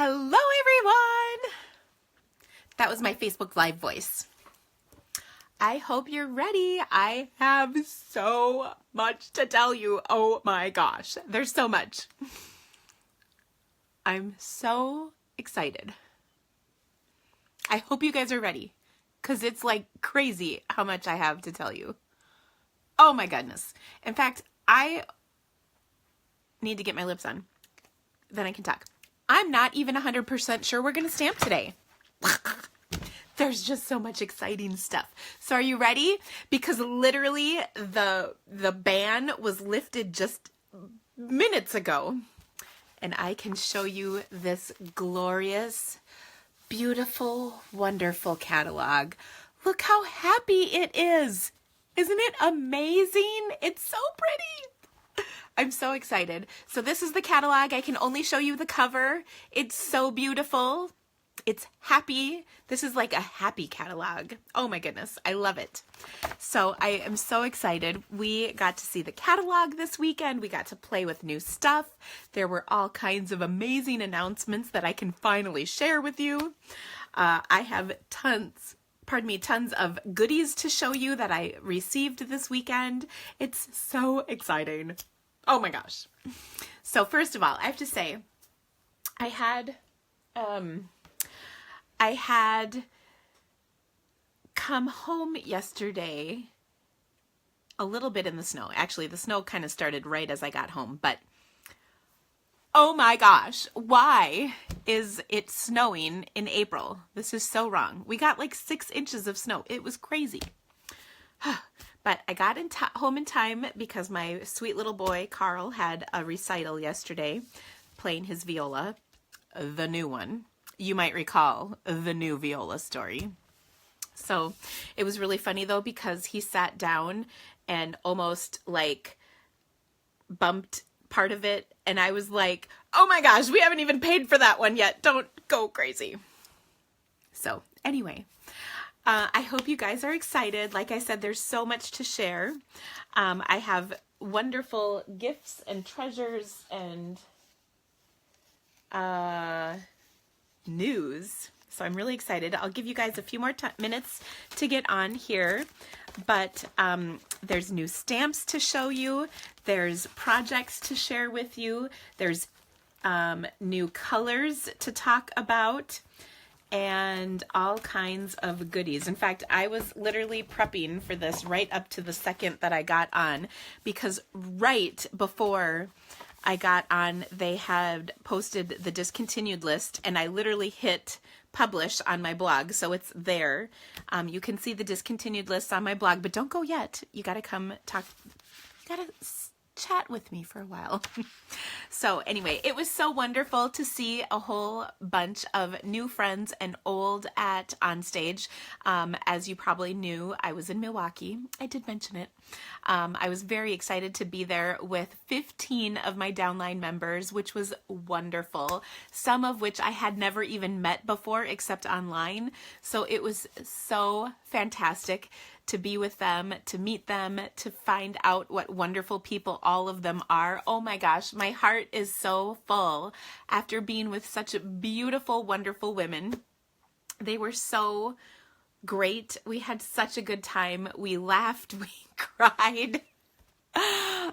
Hello everyone! That was my Facebook Live voice. I hope you're ready. I have so much to tell you. Oh my gosh, there's so much. I'm so excited. I hope you guys are ready because it's like crazy how much I have to tell you. Oh my goodness. In fact, I need to get my lips on. Then I can talk. I'm not even 100% sure we're going to stamp today. There's just so much exciting stuff. So are you ready? Because literally the ban was lifted just minutes ago. And I can show you this glorious, beautiful, wonderful catalog. Look how happy it is. Isn't it amazing? It's so pretty. I'm so excited. So this is the catalog. I can only show you the cover. It's so beautiful. It's happy. This is like a happy catalog. Oh my goodness. I love it. So I am so excited. We got to see the catalog this weekend. We got to play with new stuff. There were all kinds of amazing announcements that I can finally share with you. I have tons of goodies to show you that I received this weekend. It's so exciting. Oh my gosh. So first of all, I have to say, I had come home yesterday a little bit in the snow. Actually, the snow kind of started right as I got home, but oh my gosh, why is it snowing in April? This is so wrong. We got like 6 inches of snow. It was crazy. But I got home in time because my sweet little boy, Carl, had a recital yesterday playing his viola, the new one. You might recall the new viola story. So it was really funny though, because he sat down and almost like bumped part of it. And I was like, oh my gosh, we haven't even paid for that one yet. Don't go crazy. So anyway, I hope you guys are excited. Like I said, there's so much to share. I have wonderful gifts and treasures and news. So I'm really excited. I'll give you guys a few more minutes to get on here, but there's new stamps to show you. There's projects to share with you. There's new colors to talk about and all kinds of goodies. In fact, I was literally prepping for this right up to the second that I got on, because right before I got on, they had posted the discontinued list, and I literally hit publish on my blog, so it's there. You can see the discontinued list on my blog, but don't go yet. You gotta come talk, you gotta chat with me for a while. So anyway, it was so wonderful to see a whole bunch of new friends and old at Onstage. As you probably knew, I was in Milwaukee. I did mention it. I was very excited to be there with 15 of my downline members, which was wonderful. Some of which I had never even met before except online. So it was so fantastic to be with them, to meet them, to find out what wonderful people all of them are. Oh my gosh, my heart is so full after being with such beautiful, wonderful women. They were so great. We had such a good time. We laughed, we cried,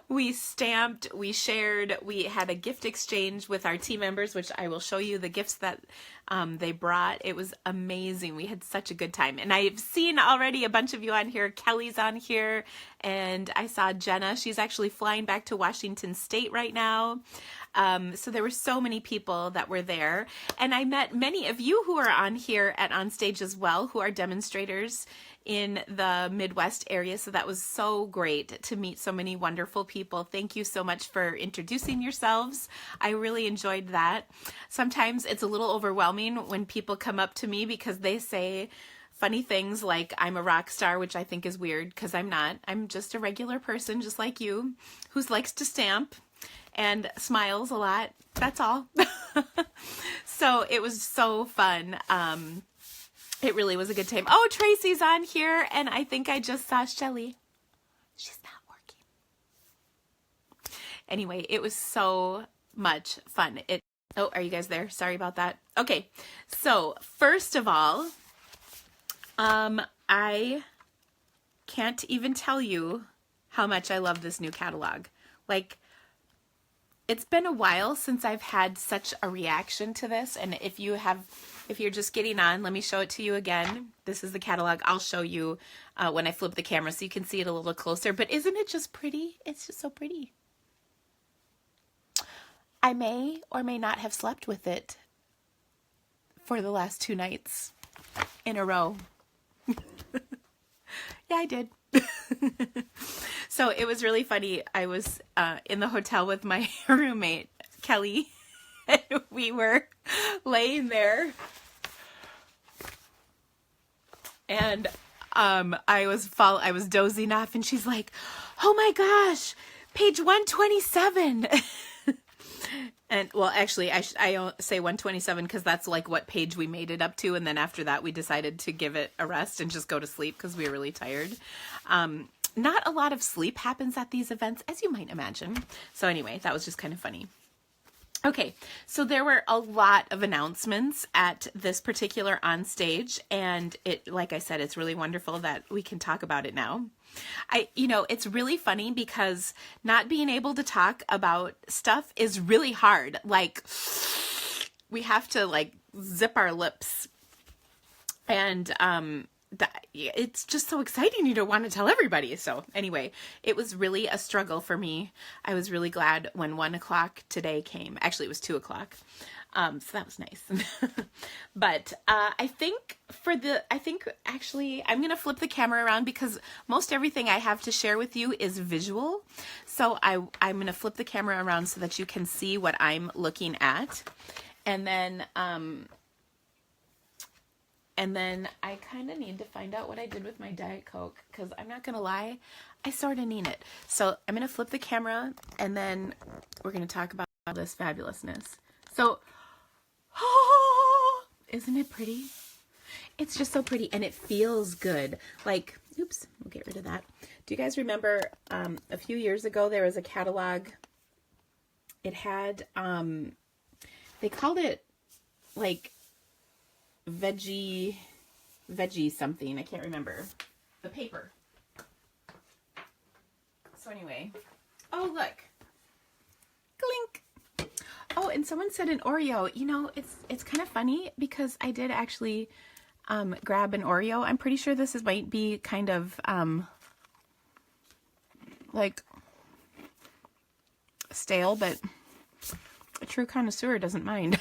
we stamped, we shared, we had a gift exchange with our team members, which I will show you the gifts that they brought. It was amazing. We had such a good time. And I've seen already a bunch of you on here. Kelly's on here, and I saw Jenna. She's actually flying back to Washington State right now. So there were so many people that were there, and I met many of you who are on here at Onstage as well, who are demonstrators in the Midwest area. So that was so great to meet so many wonderful people. Thank you so much for introducing yourselves. I really enjoyed that. Sometimes it's a little overwhelming when people come up to me because they say funny things like I'm a rock star, which I think is weird because I'm not. I'm just a regular person just like you who likes to stamp and smiles a lot. That's all. So it was so fun. It really was a good time. Oh, Tracy's on here, and I think I just saw Shelly. She's not working. Anyway, it was so much fun. Oh, are you guys there? Sorry about that. Okay, so first of all, I can't even tell you how much I love this new catalog. Like, it's been a while since I've had such a reaction to this, and if you're just getting on, let me show it to you again. This is the catalog. I'll show you when I flip the camera so you can see it a little closer, but isn't it just pretty? It's just so pretty. I may or may not have slept with it for the last 2 nights in a row. Yeah, I did. So it was really funny. I was in the hotel with my roommate, Kelly, and we were laying there. And I was dozing off, and she's like, "Oh my gosh, page 127." And well, actually, I say 127 because that's like what page we made it up to, and then after that, we decided to give it a rest and just go to sleep because we were really tired. Not a lot of sleep happens at these events, as you might imagine. So anyway, that was just kind of funny. Okay, so there were a lot of announcements at this particular on stage, and like I said, it's really wonderful that we can talk about it now. It's really funny because not being able to talk about stuff is really hard. Like, we have to like zip our lips, and it's just so exciting. You don't want to tell everybody. So anyway, it was really a struggle for me. I was really glad when 1 o'clock today came. Actually, it was 2 o'clock. So that was nice. But I think actually I'm going to flip the camera around because most everything I have to share with you is visual. So I'm going to flip the camera around so that you can see what I'm looking at. And then I kind of need to find out what I did with my Diet Coke because I'm not going to lie, I sort of need it. So I'm going to flip the camera and then we're going to talk about this fabulousness. So, isn't it pretty? It's just so pretty and it feels good. Like, oops, we'll get rid of that. Do you guys remember a few years ago there was a catalog? It had, they called it like veggie something. I can't remember. The paper. So anyway. Oh, look. Clink. Oh, and someone said an Oreo. You know, it's kind of funny because I did actually grab an Oreo. I'm pretty sure this might be kind of like stale, but a true connoisseur doesn't mind.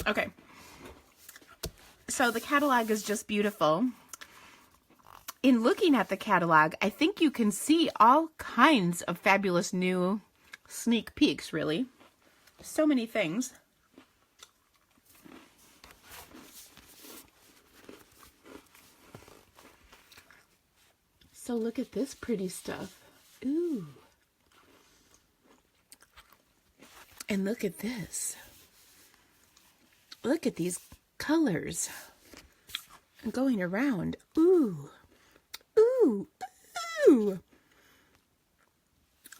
Okay. So the catalog is just beautiful. In looking at the catalog, I think you can see all kinds of fabulous new sneak peeks, really. So many things. So look at this pretty stuff. Ooh. And look at this. Look at these colors going around. Ooh. Ooh. Ooh.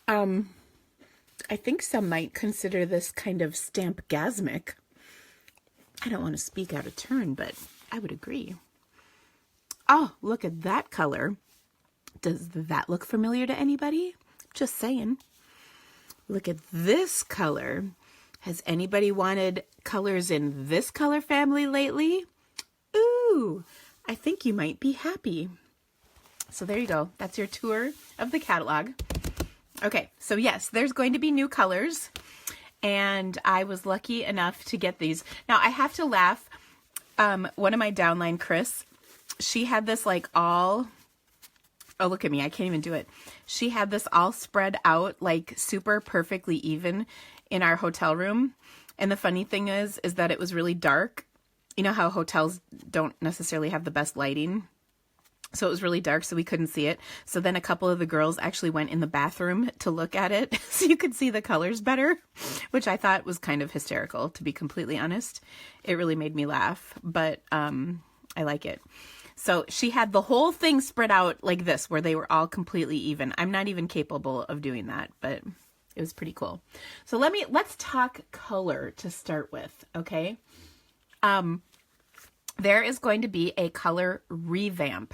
I think some might consider this kind of stamp-gasmic. I don't want to speak out of turn, but I would agree. Oh, look at that color. Does that look familiar to anybody? Just saying. Look at this color. Has anybody wanted colors in this color family lately? Ooh, I think you might be happy. So there you go. That's your tour of the catalog. Okay, so yes, there's going to be new colors, and I was lucky enough to get these. Now, I have to laugh. One of my downline, Chris, she had this like all... Oh, look at me. I can't even do it. She had this all spread out, like super perfectly even in our hotel room. And the funny thing is that it was really dark. You know how hotels don't necessarily have the best lighting? So it was really dark, so we couldn't see it. So then a couple of the girls actually went in the bathroom to look at it so you could see the colors better, which I thought was kind of hysterical, to be completely honest. It really made me laugh, but I like it. So she had the whole thing spread out like this, where they were all completely even. I'm not even capable of doing that, but It was pretty cool. So let's talk color to start with, okay? There is going to be a color revamp.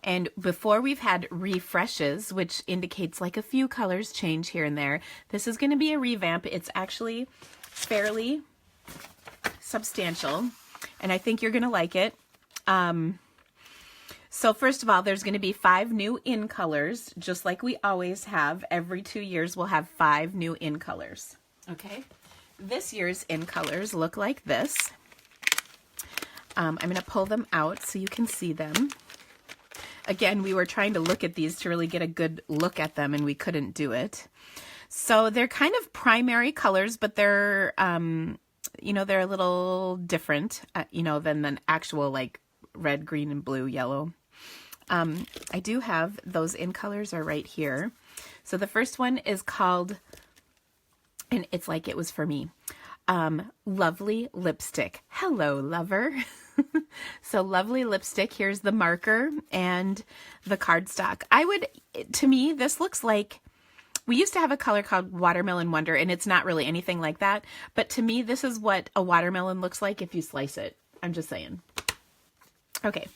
And before we've had refreshes, which indicates like a few colors change here and there, this is going to be a revamp. It's actually fairly substantial, and I think you're going to like it. So first of all, there's going to be 5 new in colors, just like we always have. Every 2 years, we'll have 5 new in colors. Okay. This year's in colors look like this. I'm going to pull them out so you can see them. Again, we were trying to look at these to really get a good look at them, and we couldn't do it. So they're kind of primary colors, but they're, you know, they're a little different, you know, than the actual like red, green, and blue, yellow. I do have those in colors are right here. So the first one is called, and it's like it was for me, Lovely Lipstick. Hello, lover. So Lovely Lipstick, here's the marker and the cardstock. To me, this looks like, we used to have a color called Watermelon Wonder, and it's not really anything like that. But to me, this is what a watermelon looks like if you slice it. I'm just saying. Okay.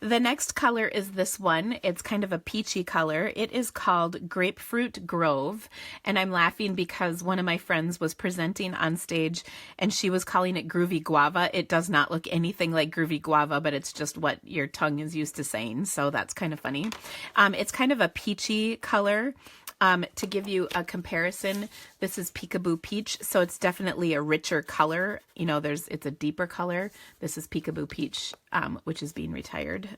The next color is this one. It's kind of a peachy color. It is called Grapefruit Grove. And I'm laughing because one of my friends was presenting on stage and she was calling it Groovy Guava. It does not look anything like Groovy Guava, but it's just what your tongue is used to saying. So that's kind of funny. It's kind of a peachy color. To give you a comparison, this is Peekaboo Peach, so it's definitely a richer color. You know, it's a deeper color. This is Peekaboo Peach, which is being retired.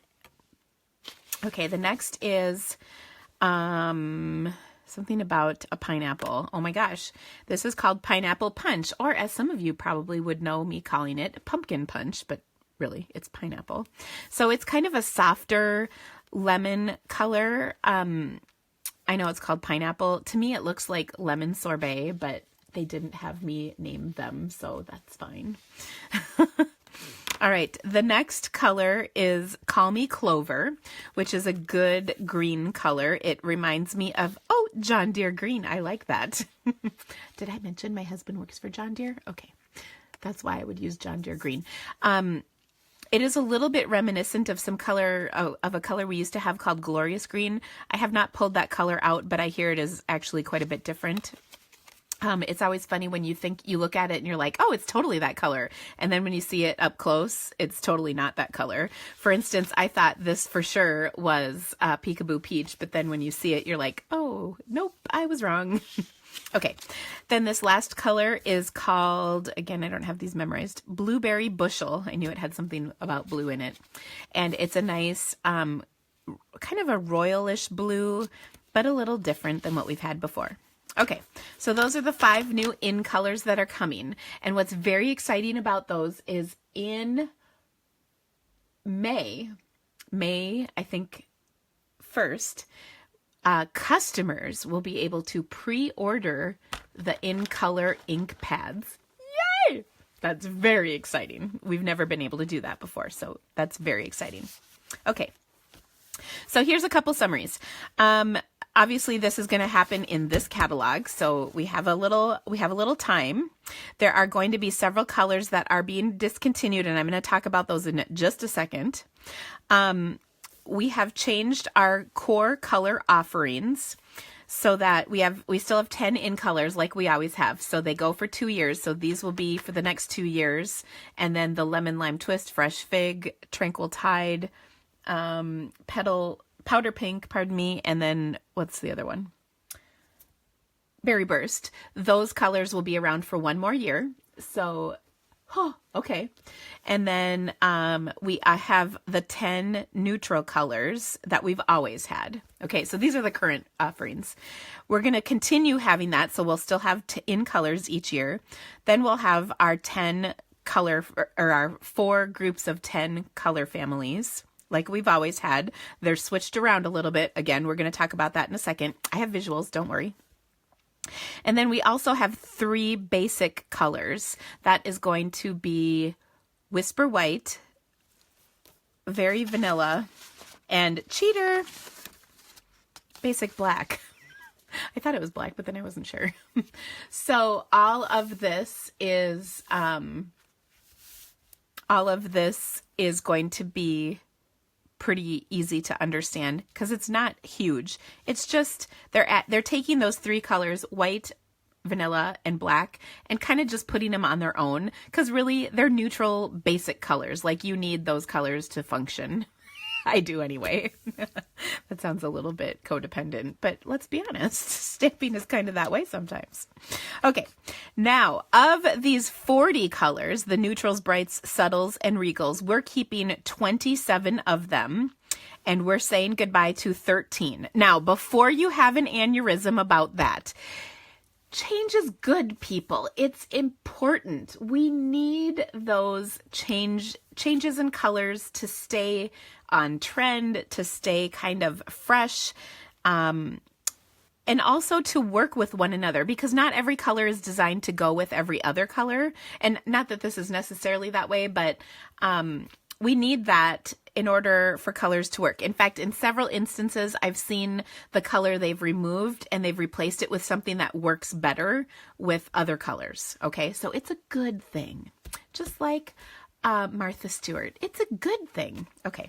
Okay, the next is something about a pineapple. Oh my gosh, this is called Pineapple Punch, or as some of you probably would know me calling it, Pumpkin Punch, but really, it's pineapple. So it's kind of a softer lemon color. I know it's called pineapple. To me, it looks like lemon sorbet, but they didn't have me name them, so that's fine. All right, the next color is Call Me Clover, which is a good green color. It reminds me of, oh, John Deere green. I like that. Did I mention my husband works for John Deere? Okay, that's why I would use John Deere green. It is a little bit reminiscent of some color, of a color we used to have called Glorious Green. I have not pulled that color out, but I hear it is actually quite a bit different. It's always funny when you look at it and you're like, oh, it's totally that color. And then when you see it up close, it's totally not that color. For instance, I thought this for sure was Peekaboo Peach, but then when you see it, you're like, oh, nope, I was wrong. Okay, then this last color is called, again, I don't have these memorized, Blueberry Bushel. I knew it had something about blue in it. And it's a nice, kind of a royalish blue, but a little different than what we've had before. Okay, so those are the 5 new in colors that are coming. And what's very exciting about those is in May, I think 1st, customers will be able to pre-order the in-color ink pads. Yay! That's very exciting. We've never been able to do that before, so that's very exciting. Okay, so here's a couple summaries. Obviously, this is going to happen in this catalog, so we have a little time. There are going to be several colors that are being discontinued, and I'm going to talk about those in just a second. We have changed our core color offerings so that we still have 10 in colors like we always have. So they go for 2 years. So these will be for the next 2 years. And then the Lemon Lime Twist, Fresh Fig, Tranquil Tide, Powder Pink, pardon me. And then what's the other one? Berry Burst. Those colors will be around for 1 more year. So, okay. And then I have the 10 neutral colors that we've always had. Okay, so these are the current offerings. We're going to continue having that, so we'll still have in colors each year. Then we'll have our 10 color, or our 4 groups of 10 color families, like we've always had. They're switched around a little bit. Again, we're going to talk about that in a second. I have visuals, don't worry. And then we also have 3 basic colors. That is going to be Whisper White, Very Vanilla, and Cheater, Basic Black. I thought it was black, but then I wasn't sure. So all of this is going to be pretty easy to understand because it's not huge. It's just they're taking those three colors, white, vanilla, and black, and kind of just putting them on their own because really they're neutral basic colors. Like you need those colors to function. I do anyway. That sounds a little bit codependent, but let's be honest, stamping is kind of that way sometimes. Okay, now of these 40 colors, the neutrals, brights, subtles, and regals, we're keeping 27 of them, and we're saying goodbye to 13. Now, before you have an aneurysm about that, change is good, people. It's important. We need those changes in colors to stay on trend, to stay kind of fresh, and also to work with one another, because not every color is designed to go with every other color. And not that this is necessarily that way, but we need that in order for colors to work. In fact, in several instances, I've seen the color they've removed and they've replaced it with something that works better with other colors. Okay, so it's a good thing. Just like Martha Stewart, it's a good thing. Okay.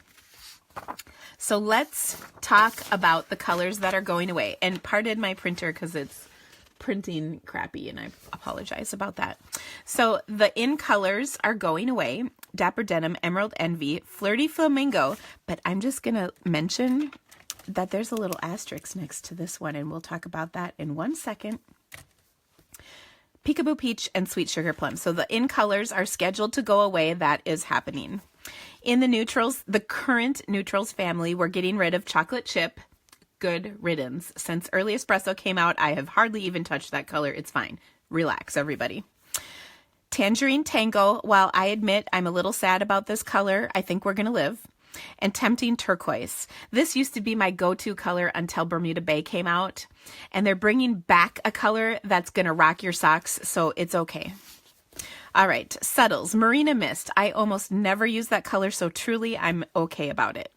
So let's talk about the colors that are going away. And pardon my printer because it's printing crappy, and I apologize about that. So the in colors are going away: Dapper Denim, Emerald Envy, Flirty Flamingo. But I'm just going to mention that there's a little asterisk next to this one, and we'll talk about that in 1 second. Peekaboo Peach and Sweet Sugar Plum. So the in colors are scheduled to go away. That is happening. In the neutrals, the current neutrals family, we're getting rid of Chocolate Chip. Good riddance. Since Early Espresso came out, I have hardly even touched that color. It's fine. Relax, everybody. Tangerine Tango, while I admit I'm a little sad about this color, I think we're going to live. And Tempting Turquoise. This used to be my go-to color until Bermuda Bay came out. And they're bringing back a color that's going to rock your socks, so it's okay. All right, Subtles. Marina Mist. I almost never use that color, so truly I'm okay about it.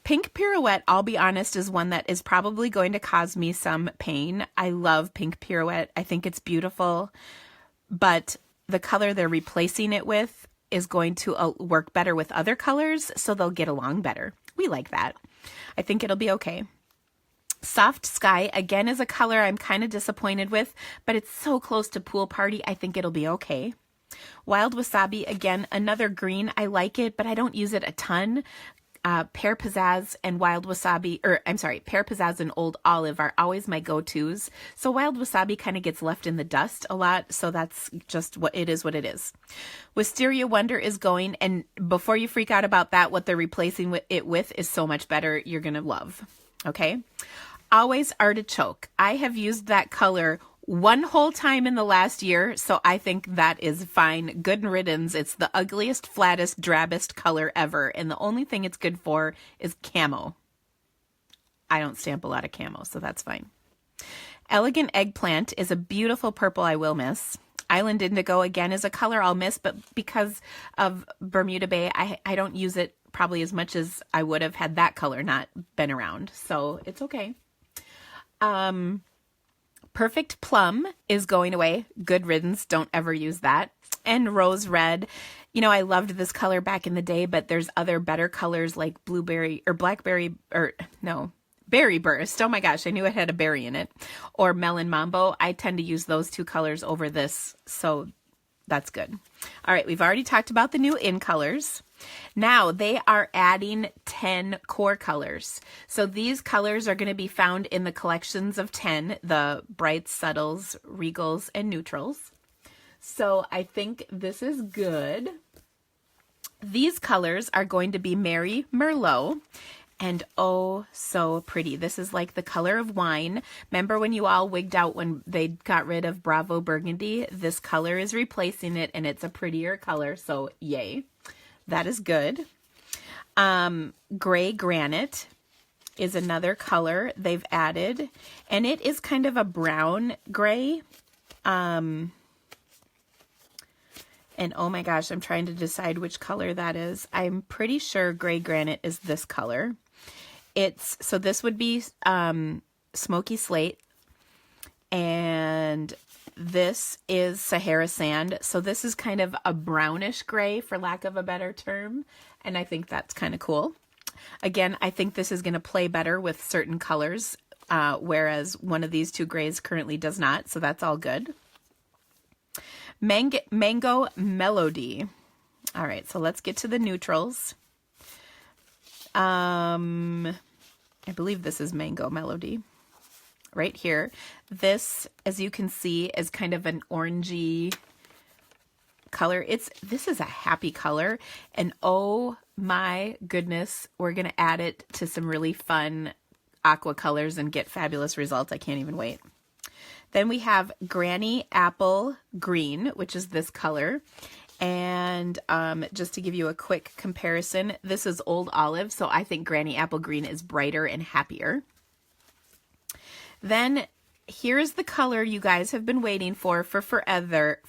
Pink Pirouette, I'll be honest, is one that is probably going to cause me some pain. I love Pink Pirouette. I think it's beautiful, but the color they're replacing it with is going to work better with other colors, so they'll get along better. We like that. I think it'll be okay. Soft Sky, again, is a color I'm kind of disappointed with, but it's so close to Pool Party, I think it'll be okay. Wild Wasabi, again, another green. I like it, but I don't use it a ton. Pear Pizzazz and Wild Wasabi, Pear Pizzazz and Old Olive are always my go-tos. So Wild Wasabi kind of gets left in the dust a lot, so that's just what it is. Wisteria Wonder is going, and before you freak out about that, what they're replacing it with is so much better. You're going to love. Okay? Always Artichoke. I have used that color one whole time in the last year, so I think that is fine. Good riddance. It's the ugliest, flattest, drabbest color ever, and the only thing it's good for is camo. I don't stamp a lot of camo, so that's fine. Elegant Eggplant is a beautiful purple I will miss. Island Indigo, again, is a color I'll miss, but because of Bermuda Bay, I don't use it probably as much as I would have had that color not been around, so it's okay. Perfect Plum is going away. Good riddance. Don't ever use that. And Rose Red. You know, I loved this color back in the day, but there's other better colors like Berry Burst. Oh my gosh, I knew it had a berry in it. Or Melon Mambo. I tend to use those two colors over this, so that's good. All right, we've already talked about the new in colors. Now they are adding 10 core colors. So these colors are going to be found in the collections of 10, the brights, subtles, regals, and neutrals. So I think this is good. These colors are going to be Merry Merlot. And oh, so pretty. This is like the color of wine. Remember when you all wigged out when they got rid of Bravo Burgundy? This color is replacing it, and it's a prettier color, so yay. That is good. Gray Granite is another color they've added, and it is kind of a brown gray. And oh my gosh, I'm trying to decide which color that is. I'm pretty sure Gray Granite is this color. So this would be Smoky Slate. And this is Sahara Sand. So this is kind of a brownish gray, for lack of a better term. And I think that's kind of cool. Again, I think this is going to play better with certain colors, whereas one of these two grays currently does not. So that's all good. Mango Melody. All right, so let's get to the neutrals. I believe this is Mango Melody. Right here. This, as you can see, is kind of an orangey color. This is a happy color, and oh my goodness, we're going to add it to some really fun aqua colors and get fabulous results. I can't even wait. Then we have Granny Apple Green, which is this color. And just to give you a quick comparison, this is Old Olive, so I think Granny Apple Green is brighter and happier. Then here's the color you guys have been waiting for forever.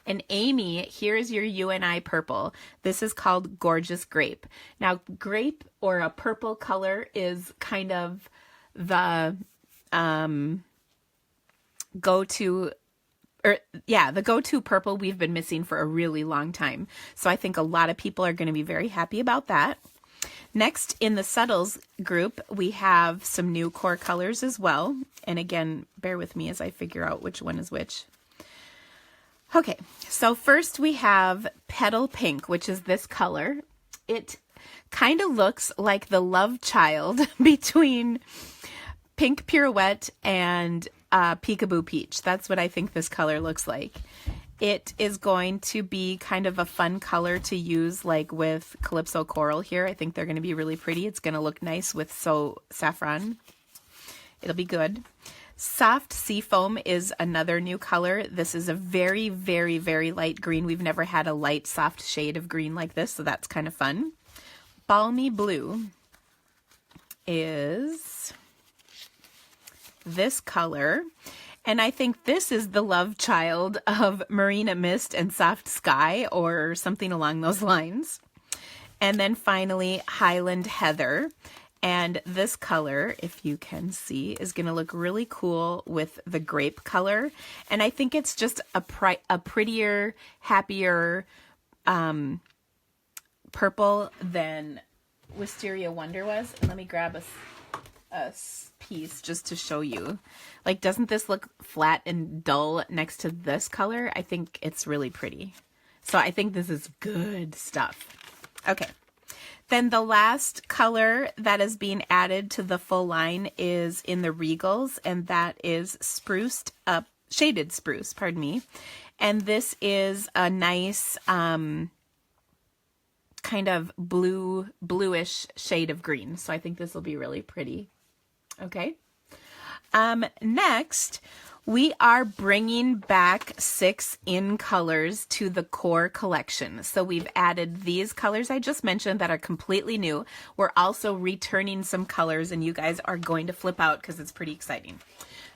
And Amy, here's your UNI purple. This is called Gorgeous Grape. Now, grape or a purple color is kind of the go-to purple we've been missing for a really long time. So I think a lot of people are going to be very happy about that. Next, in the subtles group, we have some new core colors as well. And again, bear with me as I figure out which one is which. Okay, so first we have Petal Pink, which is this color. It kind of looks like the love child between Pink Pirouette and Peekaboo Peach. That's what I think this color looks like. It is going to be kind of a fun color to use like with Calypso Coral here. I think they're going to be really pretty. It's going to look nice with Saffron. It'll be good. Soft Seafoam is another new color. This is a very, very, very light green. We've never had a light, soft shade of green like this, so that's kind of fun. Balmy Blue is this color. And I think this is the love child of Marina Mist and Soft Sky, or something along those lines. And then finally, Highland Heather. And this color, if you can see, is going to look really cool with the grape color. And I think it's just a prettier, happier purple than Wisteria Wonder was. And let me grab a piece just to show you. Like, doesn't this look flat and dull next to this color? I think it's really pretty. So I think this is good stuff. Okay. Then the last color that is being added to the full line is in the Regals, and that is shaded spruce, pardon me. And this is a nice kind of bluish shade of green. So I think this will be really pretty. Okay. Next, we are bringing back 6 in colors to the core collection. So we've added these colors I just mentioned that are completely new. We're also returning some colors, and you guys are going to flip out because it's pretty exciting.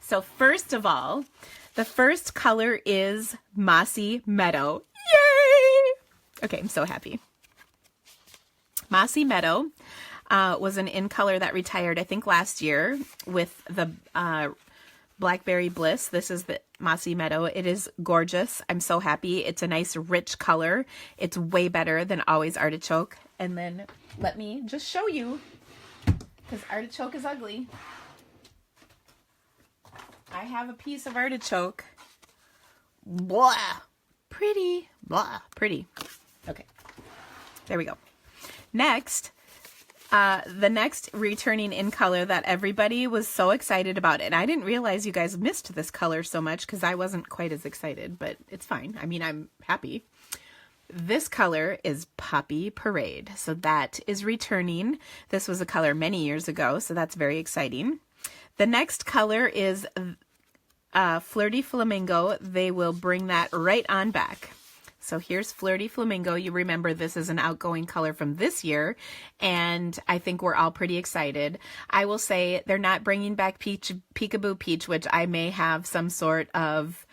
So first of all, the first color is Mossy Meadow. Yay! Okay, I'm so happy. Mossy Meadow was an in color that retired, I think, last year with the Blackberry Bliss. This is the Mossy Meadow. It is gorgeous. I'm so happy. It's a nice rich color. It's way better than Always Artichoke. And then let me just show you, because artichoke is ugly. I have a piece of artichoke. Blah. Pretty. Blah. Pretty. Okay. There we go. Next, the next returning in color that everybody was so excited about, and I didn't realize you guys missed this color so much because I wasn't quite as excited, but it's fine. I mean, I'm happy. This color is Poppy Parade. So that is returning. This was a color many years ago, so that's very exciting. The next color is Flirty Flamingo. They will bring that right on back. So here's Flirty Flamingo. You remember this is an outgoing color from this year, and I think we're all pretty excited. I will say they're not bringing back Peekaboo Peach, which I may have some sort of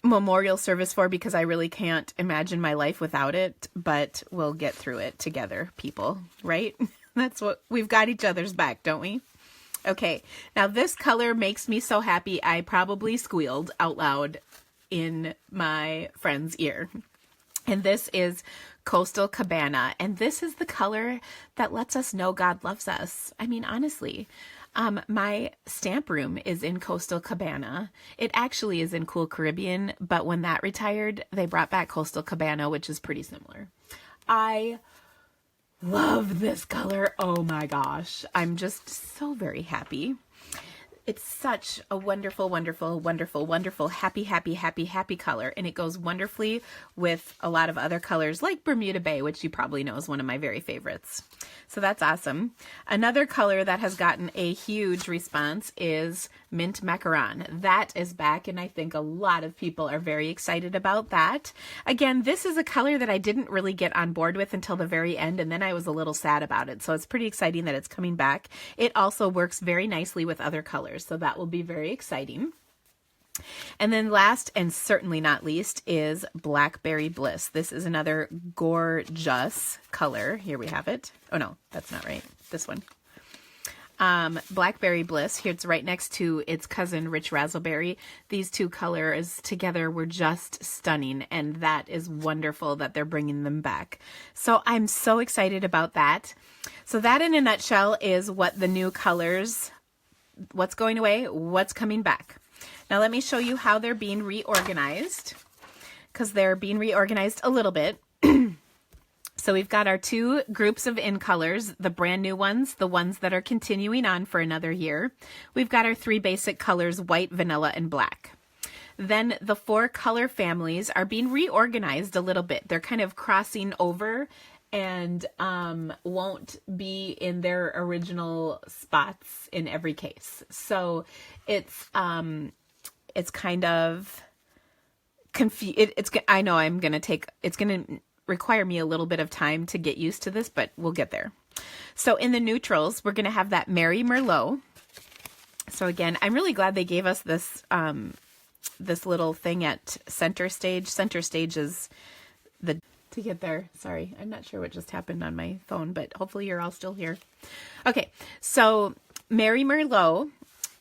memorial service for because I really can't imagine my life without it, but we'll get through it together, people, right? That's what we've got each other's back, don't we? Okay, now this color makes me so happy I probably squealed out loud in my friend's ear. And this is Coastal Cabana, and this is the color that lets us know God loves us. I mean, honestly, my stamp room is in Coastal Cabana. It actually is in Cool Caribbean, but when that retired, they brought back Coastal Cabana, which is pretty similar. I love this color. Oh my gosh. I'm just so very happy. It's such a wonderful, wonderful, wonderful, wonderful, happy, happy, happy, happy color. And it goes wonderfully with a lot of other colors like Bermuda Bay, which you probably know is one of my very favorites. So that's awesome. Another color that has gotten a huge response is Mint Macaron. That is back, and I think a lot of people are very excited about that. Again, this is a color that I didn't really get on board with until the very end, and then I was a little sad about it. So it's pretty exciting that it's coming back. It also works very nicely with other colors, so that will be very exciting. And then last and certainly not least is Blackberry Bliss. This is another gorgeous color. Here we have it. Oh no, that's not right. This one. Blackberry Bliss. Here it's right next to its cousin Rich Razzleberry. These two colors together were just stunning, and that is wonderful that they're bringing them back. So I'm so excited about that. So that in a nutshell is what the new colors, what's going away, what's coming back. Now let me show you how they're being reorganized, because they're being reorganized a little bit. So we've got our two groups of in colors, the brand new ones, the ones that are continuing on for another year. We've got our three basic colors, white, vanilla, and black. Then the four color families are being reorganized a little bit. They're kind of crossing over and won't be in their original spots in every case. So it's kind of I know it's going to require me a little bit of time to get used to this, but we'll get there. So in the neutrals, we're going to have that Mary Merlot. So again, I'm really glad they gave us this, this little thing at center stage. Center stage is to get there. Sorry, I'm not sure what just happened on my phone, but hopefully you're all still here. Okay, so Mary Merlot,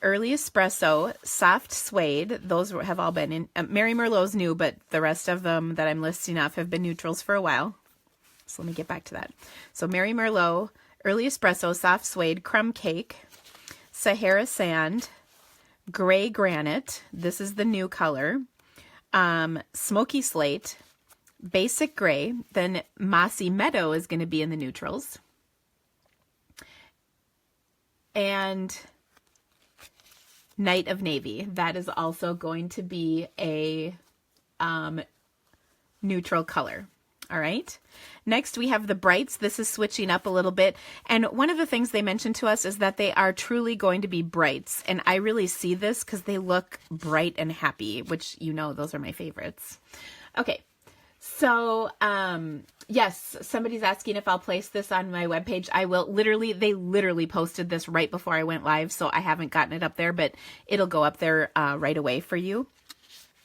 Early Espresso, Soft Suede, those have all been in. Mary Merlot's new, but the rest of them that I'm listing off have been neutrals for a while. So let me get back to that. So Mary Merlot, Early Espresso, Soft Suede, Crumb Cake, Sahara Sand, Gray Granite, this is the new color, Smoky Slate, Basic Gray, then Mossy Meadow is going to be in the neutrals. And Night of Navy, that is also going to be a neutral color. All right. Next, we have the brights. This is switching up a little bit. And one of the things they mentioned to us is that they are truly going to be brights. And I really see this because they look bright and happy, which, you know, those are my favorites. Okay. So, yes, somebody's asking if I'll place this on my webpage. I will. They literally posted this right before I went live, so I haven't gotten it up there, but it'll go up there right away for you.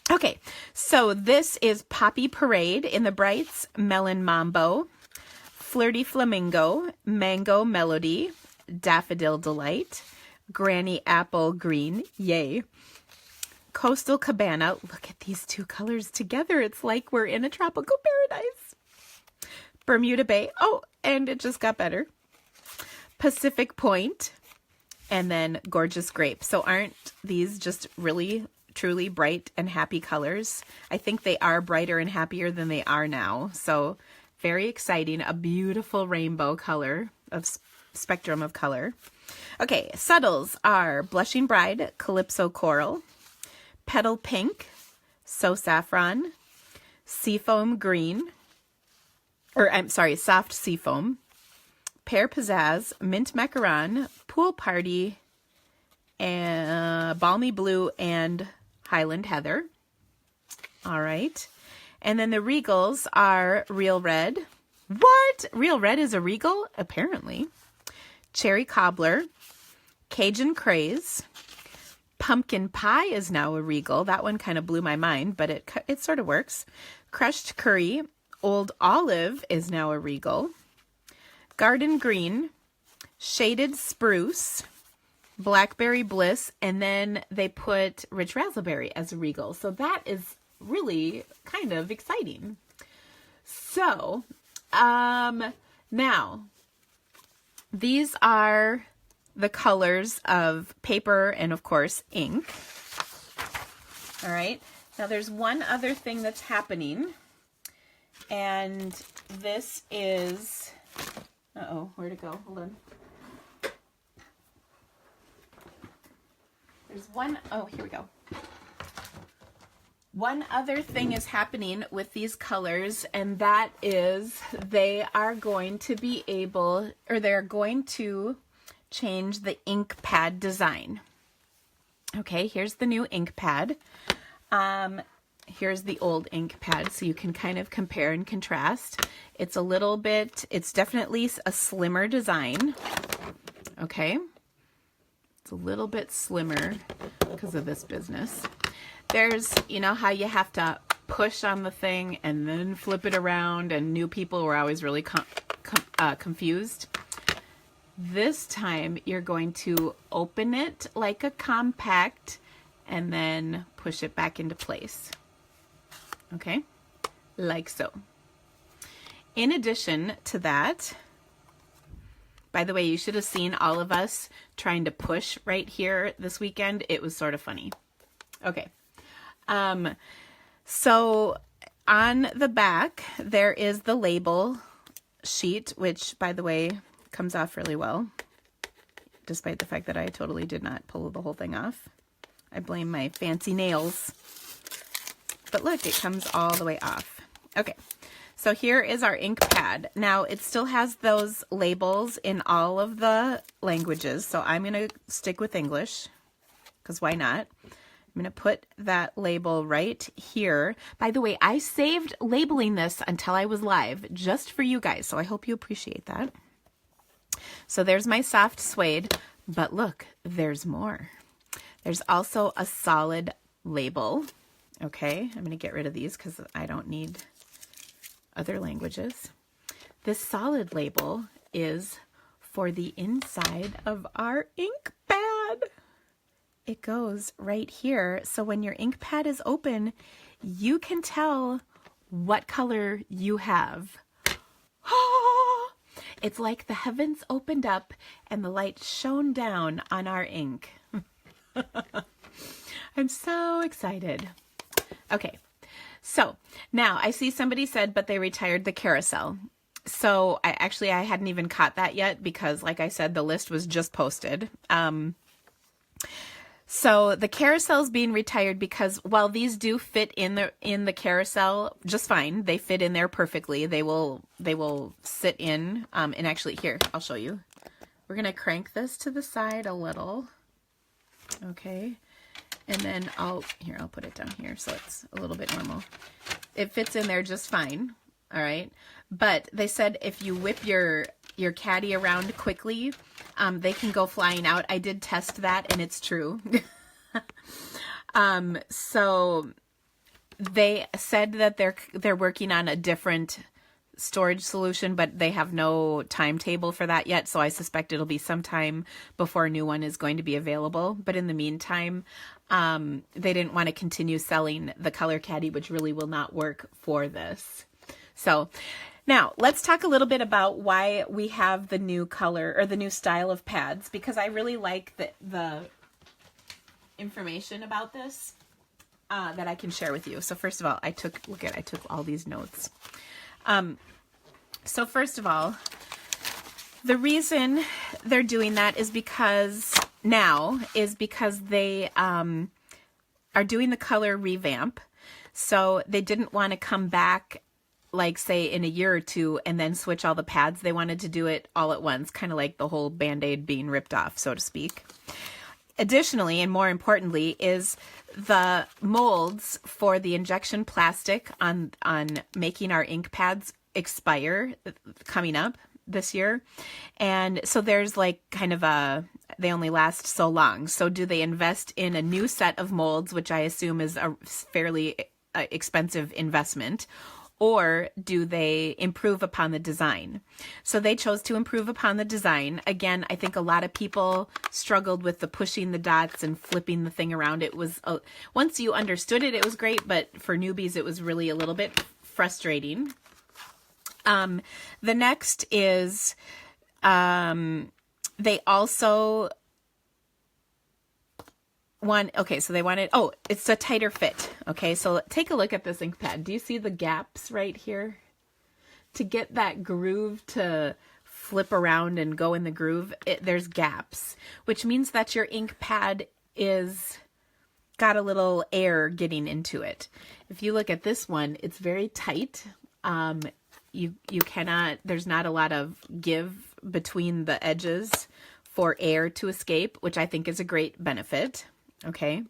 Okay, so this is Poppy Parade in the brights, Melon Mambo, Flirty Flamingo, Mango Melody, Daffodil Delight, Granny Apple Green, yay, Coastal Cabana. Look at these two colors together. It's like we're in a tropical paradise. Bermuda Bay. Oh, and it just got better. Pacific Point. And then Gorgeous Grape. So aren't these just really, truly bright and happy colors? I think they are brighter and happier than they are now. So very exciting. A beautiful rainbow color of spectrum of color. Okay, subtles are Blushing Bride, Calypso Coral, Petal Pink, So Saffron, Seafoam Green, Soft Seafoam, Pear Pizzazz, Mint Macaron, Pool Party, and Balmy Blue, and Highland Heather. All right. And then the regals are Real Red. What? Real Red is a regal? Apparently. Cherry Cobbler, Cajun Craze, Pumpkin Pie is now a regal. That one kind of blew my mind, but it sort of works. Crushed Curry, Old Olive is now a regal. Garden Green, Shaded Spruce, Blackberry Bliss, and then they put Rich Raspberry as a Regal. So that is really kind of exciting. So, now, these are the colors of paper and, of course, ink. All right. Now, there's one other thing that's happening, and this is, uh-oh, where'd it go? Hold on. There's one, oh, here we go. One other thing is happening with these colors, and that is they are going to be able, or they're going to change the ink pad design. Okay, here's the new ink pad. Here's the old ink pad, so you can kind of compare and contrast. It's a little bit, it's definitely a slimmer design. Okay, it's a little bit slimmer because of this business. There's, you know how you have to push on the thing and then flip it around, and new people were always really confused. This time you're going to open it like a compact and then push it back into place. Okay, like so. In addition to that, by the way, you should have seen all of us trying to push right here this weekend. It was sort of funny. Okay. So on the back, there is the label sheet, which, by the way, comes off really well, despite the fact that I totally did not pull the whole thing off. I blame my fancy nails. But look, it comes all the way off. Okay, so here is our ink pad. Now, it still has those labels in all of the languages, so I'm going to stick with English, because why not? I'm going to put that label right here. By the way, I saved labeling this until I was live just for you guys, so I hope you appreciate that. So there's my soft suede, but look, there's more. There's also a solid label. Okay, I'm going to get rid of these because I don't need other languages. This solid label is for the inside of our ink pad. It goes right here. So when your ink pad is open, you can tell what color you have. It's like the heavens opened up and the light shone down on our ink. I'm so excited. Okay, so now I see somebody said, but they retired the carousel. So I hadn't even caught that yet because, like I said, the list was just posted. So the carousel is being retired because while these do fit in the carousel just fine, they fit in there perfectly. They will sit in. And actually, here, I'll show you. We're gonna crank this to the side a little. Okay, and then I'll put it down here so it's a little bit normal. It fits in there just fine. All right, but they said if you whip your caddy around quickly, they can go flying out. I did test that, and it's true. So they said that they're working on a different storage solution, but they have no timetable for that yet. So I suspect it'll be sometime before a new one is going to be available. But in the meantime, they didn't want to continue selling the color caddy, which really will not work for this. So now let's talk a little bit about why we have the new color or the new style of pads, because I really like the information about this that I can share with you. So first of all, I took all these notes. So first of all, the reason they're doing that is because they are doing the color revamp. So they didn't want to come back like say in a year or two and then switch all the pads. They wanted to do it all at once, kind of like the whole Band-Aid being ripped off, so to speak. Additionally, and more importantly, is the molds for the injection plastic on making our ink pads expire coming up this year. And so there's like kind of they only last so long. So do they invest in a new set of molds, which I assume is a fairly expensive investment, or do they improve upon the design? So they chose to improve upon the design. Again, I think a lot of people struggled with the pushing the dots and flipping the thing around. It was, once you understood it, it was great, but for newbies, it was really a little bit frustrating. The next is, they also so they wanted, it's a tighter fit. Okay, so take a look at this ink pad. Do you see the gaps right here? To get that groove to flip around and go in the groove, there's gaps, which means that your ink pad is got a little air getting into it. If you look at this one, it's very tight. You cannot, there's not a lot of give between the edges for air to escape, which I think is a great benefit. Okay.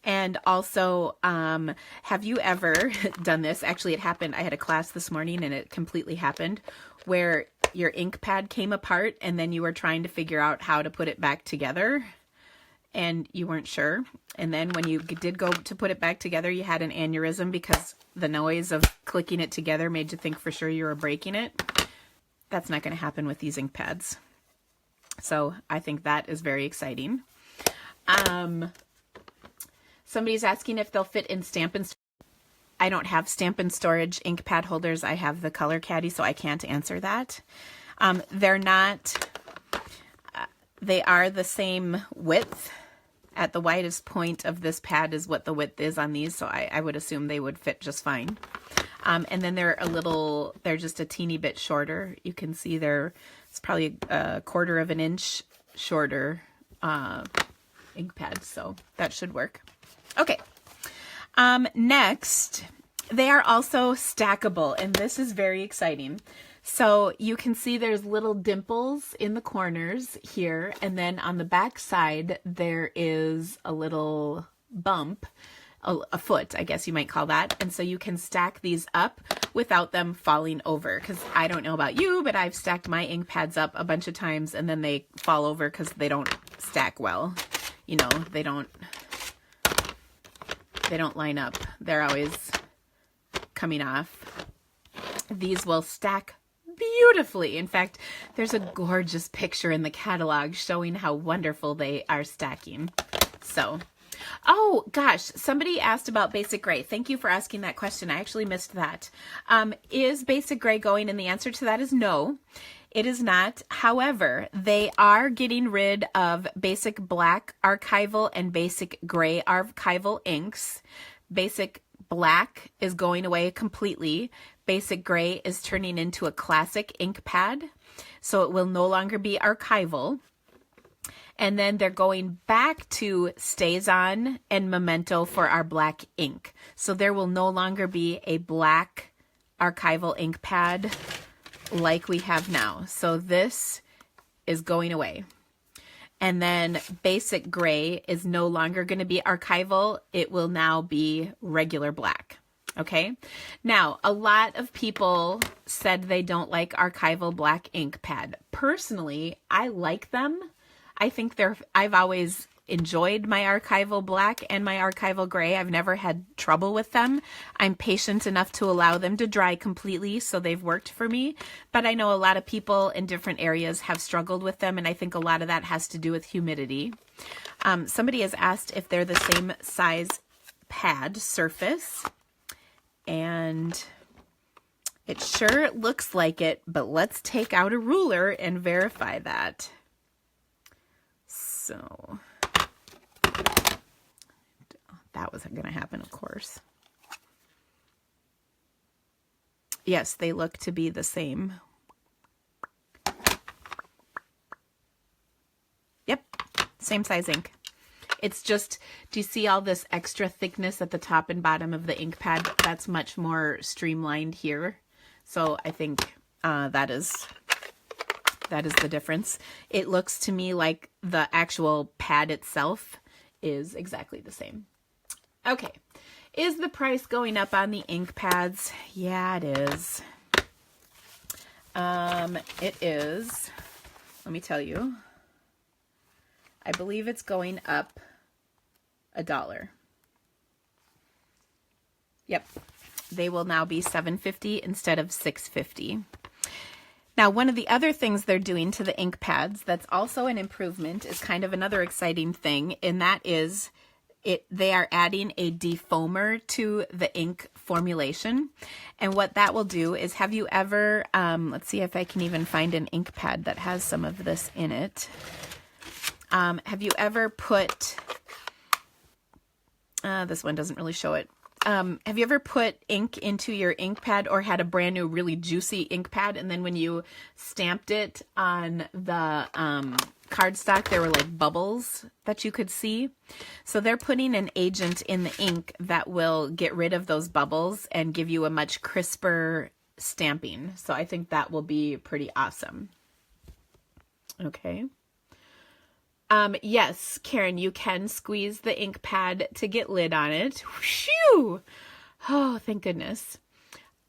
And also, have you ever done this? Actually, it happened. I had a class this morning and it completely happened where your ink pad came apart and then you were trying to figure out how to put it back together and you weren't sure. And then when you did go to put it back together, you had an aneurysm because the noise of clicking it together made you think for sure you were breaking it. That's not going to happen with these ink pads. So I think that is very exciting. Somebody's asking if they'll fit in Stampin' Storage. I don't have Stampin' Storage ink pad holders. I have the Color Caddy, so I can't answer that. They're not, they are the same width. At the widest point of this pad is what the width is on these, so I would assume they would fit just fine. And then they're just a teeny bit shorter. You can see it's probably a 1/4 of an inch shorter ink pad, so that should work. Okay. Next, they are also stackable, and this is very exciting. So you can see there's little dimples in the corners here, and then on the back side, there is a little bump, a foot, I guess you might call that. And so you can stack these up without them falling over, because I don't know about you, but I've stacked my ink pads up a bunch of times, and then they fall over because they don't stack well. You know, they don't line up. They're always coming off. These will stack beautifully. In fact, there's a gorgeous picture in the catalog showing how wonderful they are stacking. So, oh gosh, somebody asked about Basic Gray. Thank you for asking that question. I actually missed that. Is Basic Gray going? And the answer to that is no. It is not. However, they are getting rid of Basic Black Archival and Basic Gray Archival inks. Basic Black is going away completely. Basic Gray is turning into a classic ink pad, so it will no longer be archival. And then they're going back to StazOn and Memento for our black ink. So there will no longer be a black archival ink pad like we have now. So this is going away. And then Basic Gray is no longer going to be archival. It will now be regular black. Okay. Now, a lot of people said they don't like archival black ink pad. Personally, I like them. I think I've always enjoyed my archival black and my archival gray. I've never had trouble with them. I'm patient enough to allow them to dry completely, so they've worked for me. But I know a lot of people in different areas have struggled with them, and I think a lot of that has to do with humidity. Somebody has asked if they're the same size pad surface, and it sure looks like it, but let's take out a ruler and verify that. So that wasn't going to happen, of course. Yes, they look to be the same. Yep, same size ink. It's just, do you see all this extra thickness at the top and bottom of the ink pad? That's much more streamlined here. So I think that is the difference. It looks to me like the actual pad itself is exactly the same. Okay. Is the price going up on the ink pads? Yeah, it is. It is. Let me tell you. I believe it's going up $1. Yep. They will now be $7.50 instead of $6.50. Now, one of the other things they're doing to the ink pads that's also an improvement is kind of another exciting thing, and that is they are adding a defoamer to the ink formulation. And what that will do is, have you ever, let's see if I can even find an ink pad that has some of this in it. Have you ever put, this one doesn't really show it. Have you ever put ink into your ink pad or had a brand new really juicy ink pad, and then when you stamped it on the cardstock, there were like bubbles that you could see? So they're putting an agent in the ink that will get rid of those bubbles and give you a much crisper stamping. So I think that will be pretty awesome. Okay. Yes, Karen, you can squeeze the ink pad to get lid on it. Whew! Oh, thank goodness.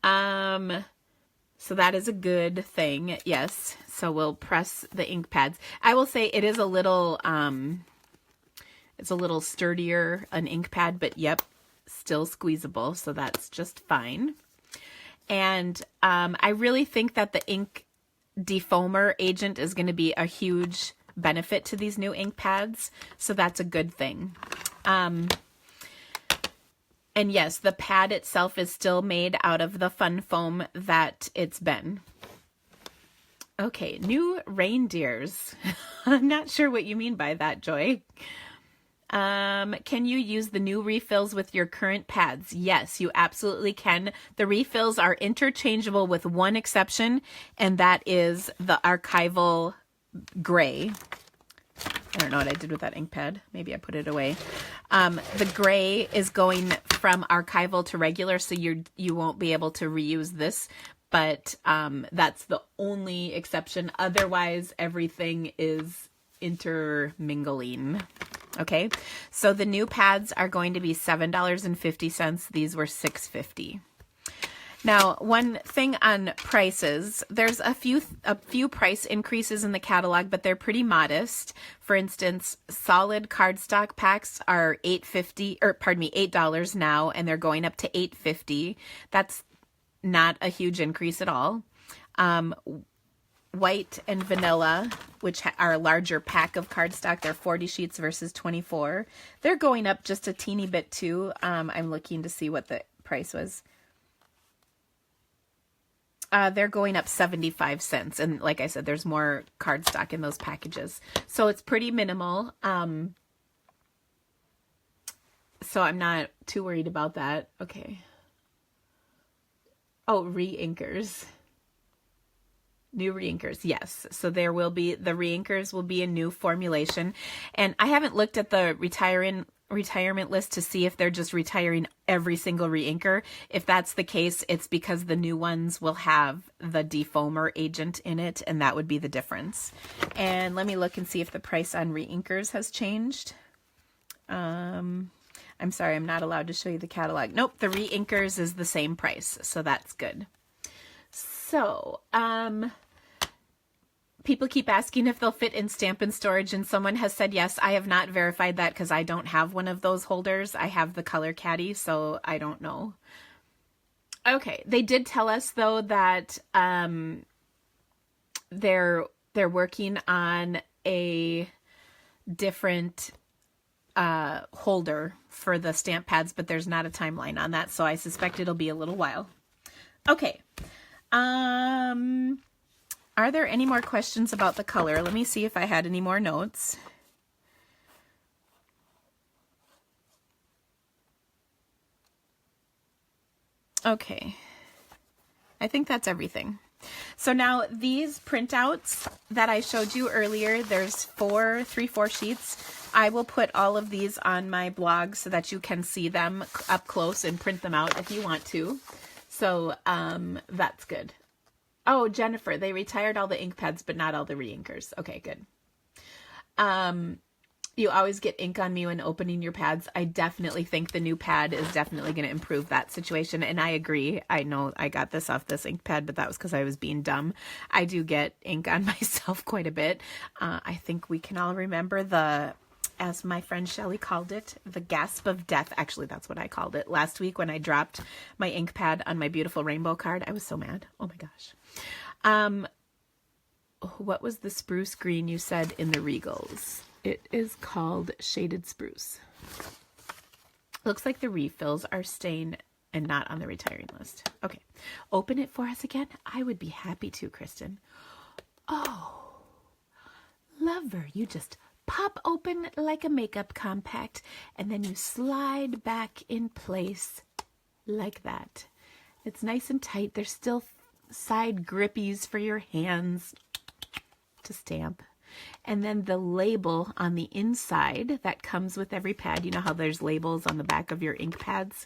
So that is a good thing. Yes. So we'll press the ink pads. I will say it is a little, it's a little sturdier, an ink pad, but yep, still squeezable. So that's just fine. And, I really think that the ink defoamer agent is going to be a huge benefit to these new ink pads, so that's a good thing. And yes, the pad itself is still made out of the fun foam that it's been. Okay, new reindeers. I'm not sure what you mean by that, Joy. Can you use the new refills with your current pads? Yes, you absolutely can. The refills are interchangeable with one exception, and that is the archival gray. I don't know what I did with that ink pad. Maybe I put it away. The gray is going from archival to regular, so you won't be able to reuse this, but that's the only exception. Otherwise, everything is intermingling. Okay, so the new pads are going to be $7.50. These were $6.50. Now, one thing on prices, there's a few price increases in the catalog, but they're pretty modest. For instance, solid cardstock packs are $8 now, and they're going up to $8.50. That's not a huge increase at all. White and vanilla, which are a larger pack of cardstock, they're 40 sheets versus 24. They're going up just a teeny bit too. I'm looking to see what the price was. They're going up 75 cents. And like I said, there's more cardstock in those packages. So it's pretty minimal. So I'm not too worried about that. Okay. Oh, re-inkers. New re-inkers, yes. So there will be, the re-inkers will be a new formulation. And I haven't looked at the retirement list to see if they're just retiring every single re-inker. If that's the case, it's because the new ones will have the defoamer agent in it, and that would be the difference. And let me look and see if the price on re-inkers has changed. I'm sorry, I'm not allowed to show you the catalog. Nope, the re-inkers is the same price, so that's good. So, people keep asking if they'll fit in Stampin' Storage, and someone has said yes. I have not verified that because I don't have one of those holders. I have the Color Caddy, so I don't know. Okay, they did tell us though that they're working on a different holder for the stamp pads, but there's not a timeline on that, so I suspect it'll be a little while. Okay. Are there any more questions about the color? Let me see if I had any more notes. Okay. I think that's everything. So now these printouts that I showed you earlier, there's 4 sheets. I will put all of these on my blog so that you can see them up close and print them out if you want to. So that's good. Oh, Jennifer, they retired all the ink pads, but not all the re-inkers. Okay, good. You always get ink on me when opening your pads. I definitely think the new pad is definitely going to improve that situation. And I agree. I know I got this off this ink pad, but that was because I was being dumb. I do get ink on myself quite a bit. I think we can all remember the as my friend Shelley called it, the gasp of death. Actually, that's what I called it last week when I dropped my ink pad on my beautiful rainbow card. I was so mad. Oh my gosh. What was the spruce green you said in the Regals? It is called Shaded Spruce. Looks like the refills are staying and not on the retiring list. Okay, open it for us again. I would be happy to, Kristen. Oh, lover, you just pop open like a makeup compact and then you slide back in place like that. It's nice and tight. There's still side grippies for your hands to stamp. And then the label on the inside that comes with every pad. You know how there's labels on the back of your ink pads?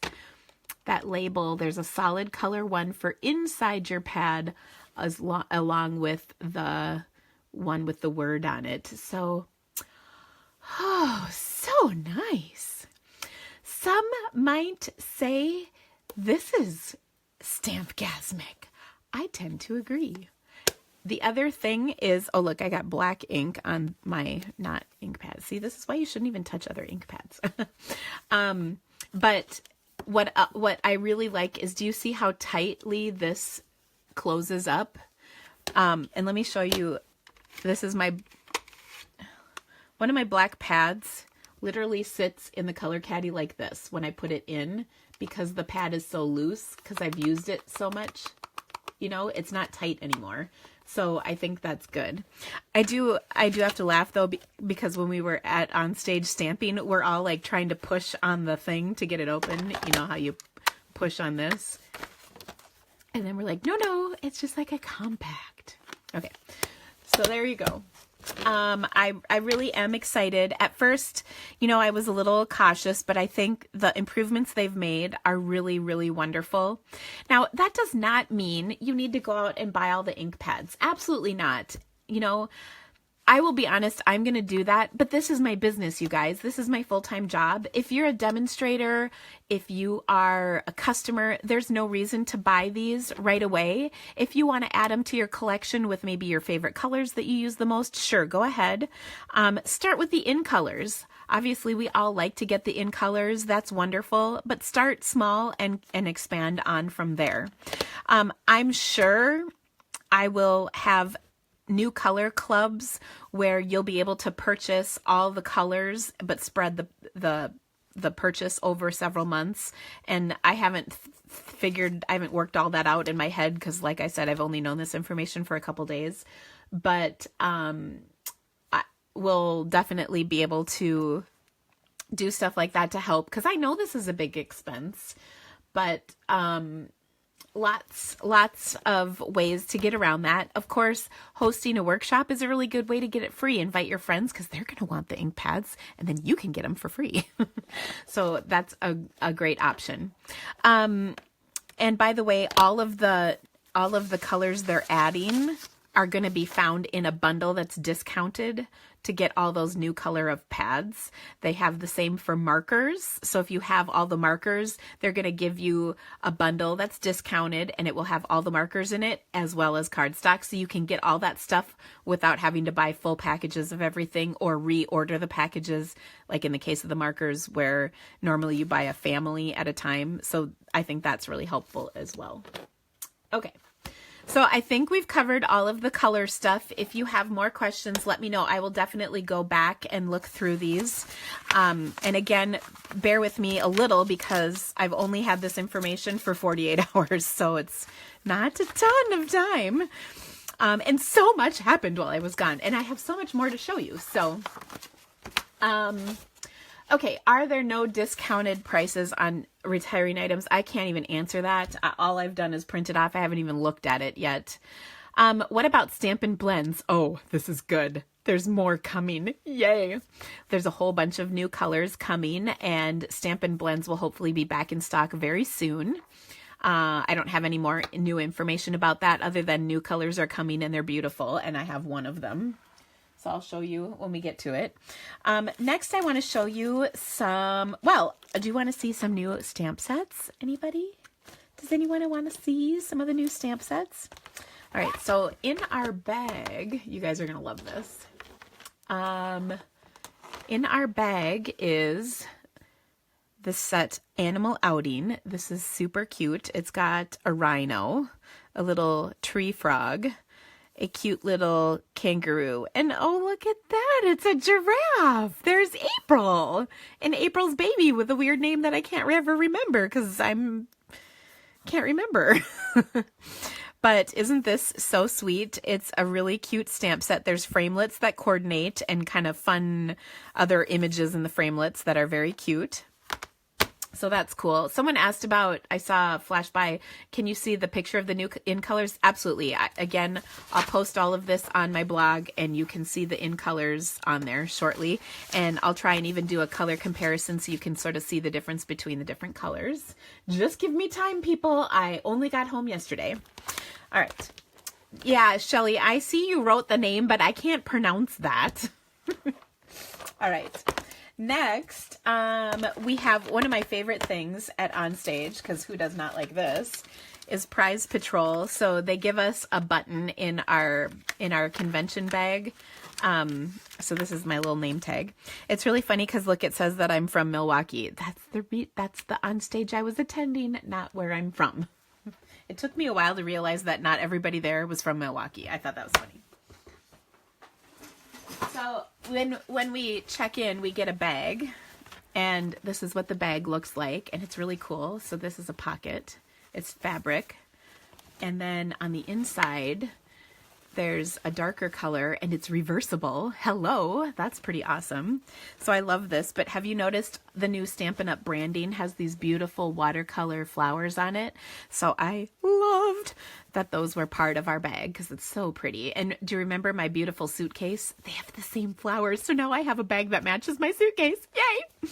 That label, there's a solid color one for inside your pad along with the one with the word on it. So, oh, so nice. Some might say this is Stampgasmic. I tend to agree. The other thing is, oh look, I got black ink on my not ink pad. See, this is why you shouldn't even touch other ink pads. But what I really like is, do you see how tightly this closes up? And let me show you. This is one of my black pads. Literally sits in the color caddy like this when I put it in, because the pad is so loose because I've used it so much. You know, it's not tight anymore. So I think that's good. I do have to laugh though, because when we were on stage stamping, we're all like trying to push on the thing to get it open. You know how you push on this? And then we're like, no, it's just like a compact. Okay. So there you go. I really am excited. At first, you know, I was a little cautious, but I think the improvements they've made are really, really wonderful. Now, that does not mean you need to go out and buy all the ink pads. Absolutely not. You know, I will be honest, I'm going to do that, but this is my business, you guys. This is my full-time job. If you're a demonstrator, if you are a customer, there's no reason to buy these right away. If you want to add them to your collection with maybe your favorite colors that you use the most, sure, go ahead. Start with the in colors. Obviously, we all like to get the in colors. That's wonderful, but start small and expand on from there. I'm sure I will have new color clubs where you'll be able to purchase all the colors but spread the purchase over several months. And I haven't worked all that out in my head because, like I said, I've only known this information for a couple days. But I will definitely be able to do stuff like that to help, because I know this is a big expense, but lots of ways to get around that. Of course, hosting a workshop is a really good way to get it free. Invite your friends, because they're going to want the ink pads, and then you can get them for free. So that's a great option. And by the way, all of the colors they're adding are going to be found in a bundle that's discounted to get all those new color of pads. They have the same for markers. So if you have all the markers, they're going to give you a bundle that's discounted, and it will have all the markers in it as well as cardstock. So you can get all that stuff without having to buy full packages of everything or reorder the packages, like in the case of the markers where normally you buy a family at a time. So I think that's really helpful as well. Okay. So I think we've covered all of the color stuff. If you have more questions, let me know. I will definitely go back and look through these. And again, bear with me a little because I've only had this information for 48 hours, so it's not a ton of time. And so much happened while I was gone, and I have so much more to show you. So, okay, are there no discounted prices on retiring items? I can't even answer that. All I've done is print it off. I haven't even looked at it yet. What about Stampin' Blends? Oh, this is good. There's more coming. Yay. There's a whole bunch of new colors coming, and Stampin' Blends will hopefully be back in stock very soon. I don't have any more new information about that other than new colors are coming and they're beautiful, and I have one of them. So I'll show you when we get to it. Next, I want to show you some, well, do you want to see some new stamp sets? Anybody? Does anyone want to see some of the new stamp sets? All right, so in our bag, you guys are going to love this. in our bag is the set Animal Outing. This is super cute. It's got a rhino, a little tree frog, a cute little kangaroo, and oh, look at that, it's a giraffe. There's April, and April's baby with a weird name that I can't ever remember because can't remember. But isn't this so sweet? It's a really cute stamp set. There's framelits that coordinate and kind of fun other images in the framelits that are very cute. So that's cool. Someone asked about, I saw a flash by, can you see the picture of the new in colors? Absolutely. Again, I'll post all of this on my blog and you can see the in colors on there shortly. And I'll try and even do a color comparison so you can sort of see the difference between the different colors. Just give me time, people. I only got home yesterday. All right. Yeah, Shelly, I see you wrote the name, but I can't pronounce that. All right. Next, we have one of my favorite things at Onstage, because who does not like this, is Prize Patrol. So they give us a button in our convention bag. So this is my little name tag. It's really funny because look, it says that I'm from Milwaukee. That's the Onstage I was attending, not where I'm from. It took me a while to realize that not everybody there was from Milwaukee. I thought that was funny. So when we check in, we get a bag, and this is what the bag looks like, and it's really cool. So this is a pocket. It's fabric, and then on the inside there's a darker color, and it's reversible. Hello, that's pretty awesome. So I love this, but have you noticed the new Stampin' Up! Branding has these beautiful watercolor flowers on it? So I loved that those were part of our bag because it's so pretty. And do you remember my beautiful suitcase? They have the same flowers, so now I have a bag that matches my suitcase. Yay!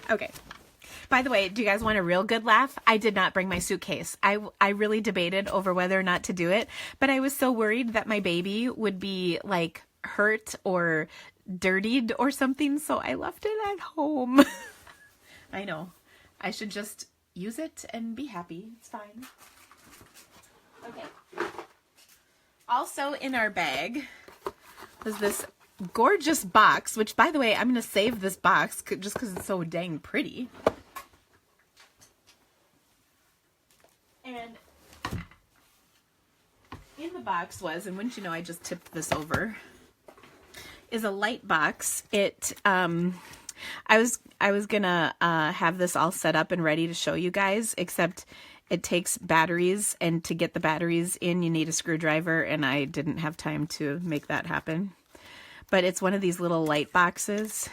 Okay. By the way, do you guys want a real good laugh? I did not bring my suitcase. I really debated over whether or not to do it, but I was so worried that my baby would be like hurt or dirtied or something, so I left it at home. I know. I should just use it and be happy. It's fine. Okay. Also in our bag was this gorgeous box, which by the way, I'm going to save this box just because it's so dang pretty. And in the box was, and wouldn't you know, I just tipped this over, is a light box. It, I was gonna have this all set up and ready to show you guys, except it takes batteries, and to get the batteries in, you need a screwdriver, and I didn't have time to make that happen. But it's one of these little light boxes.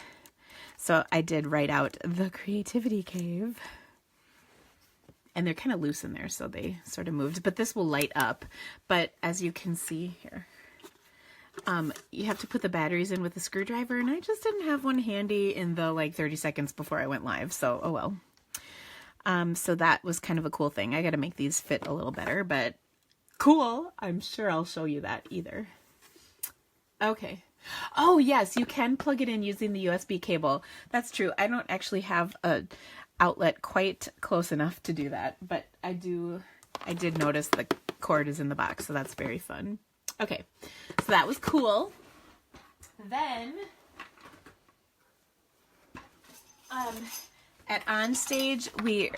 So I did write out the Creativity Cave. And they're kind of loose in there, so they sort of moved. But this will light up. But as you can see here, you have to put the batteries in with a screwdriver, and I just didn't have one handy in the like 30 seconds before I went live, so oh well. So that was kind of a cool thing. I got to make these fit a little better, but cool. I'm sure I'll show you that either. Okay. Oh yes, you can plug it in using the USB cable. That's true. I don't actually have a outlet quite close enough to do that, but I did notice the cord is in the box, so that's very fun. Okay, so that was cool. Then at Onstage,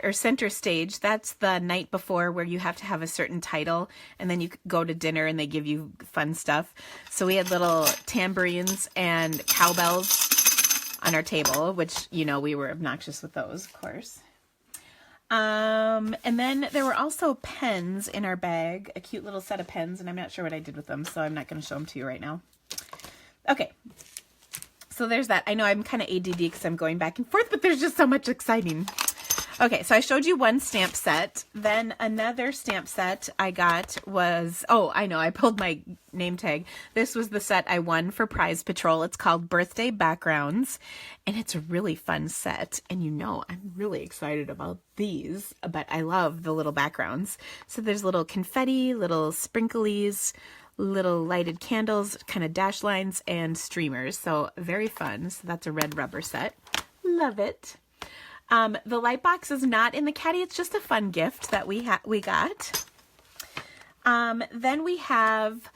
or Center Stage, that's the night before where you have to have a certain title, and then you go to dinner and they give you fun stuff. So we had little tambourines and cowbells on our table, which, you know, we were obnoxious with those, of course. And then there were also pens in our bag, a cute little set of pens, and I'm not sure what I did with them, so I'm not going to show them to you right now. Okay, so there's that. I know I'm kind of ADD because I'm going back and forth, but there's just so much exciting. Okay, so I showed you one stamp set. Then another stamp set I got was, oh, I know, I pulled my name tag. This was the set I won for Prize Patrol. It's called Birthday Backgrounds, and it's a really fun set. And you know, I'm really excited about these, but I love the little backgrounds. So there's little confetti, little sprinklies, little lighted candles, kind of dash lines, and streamers. So very fun. So that's a red rubber set. Love it. The light box is not in the caddy. It's just a fun gift that we got. Then we have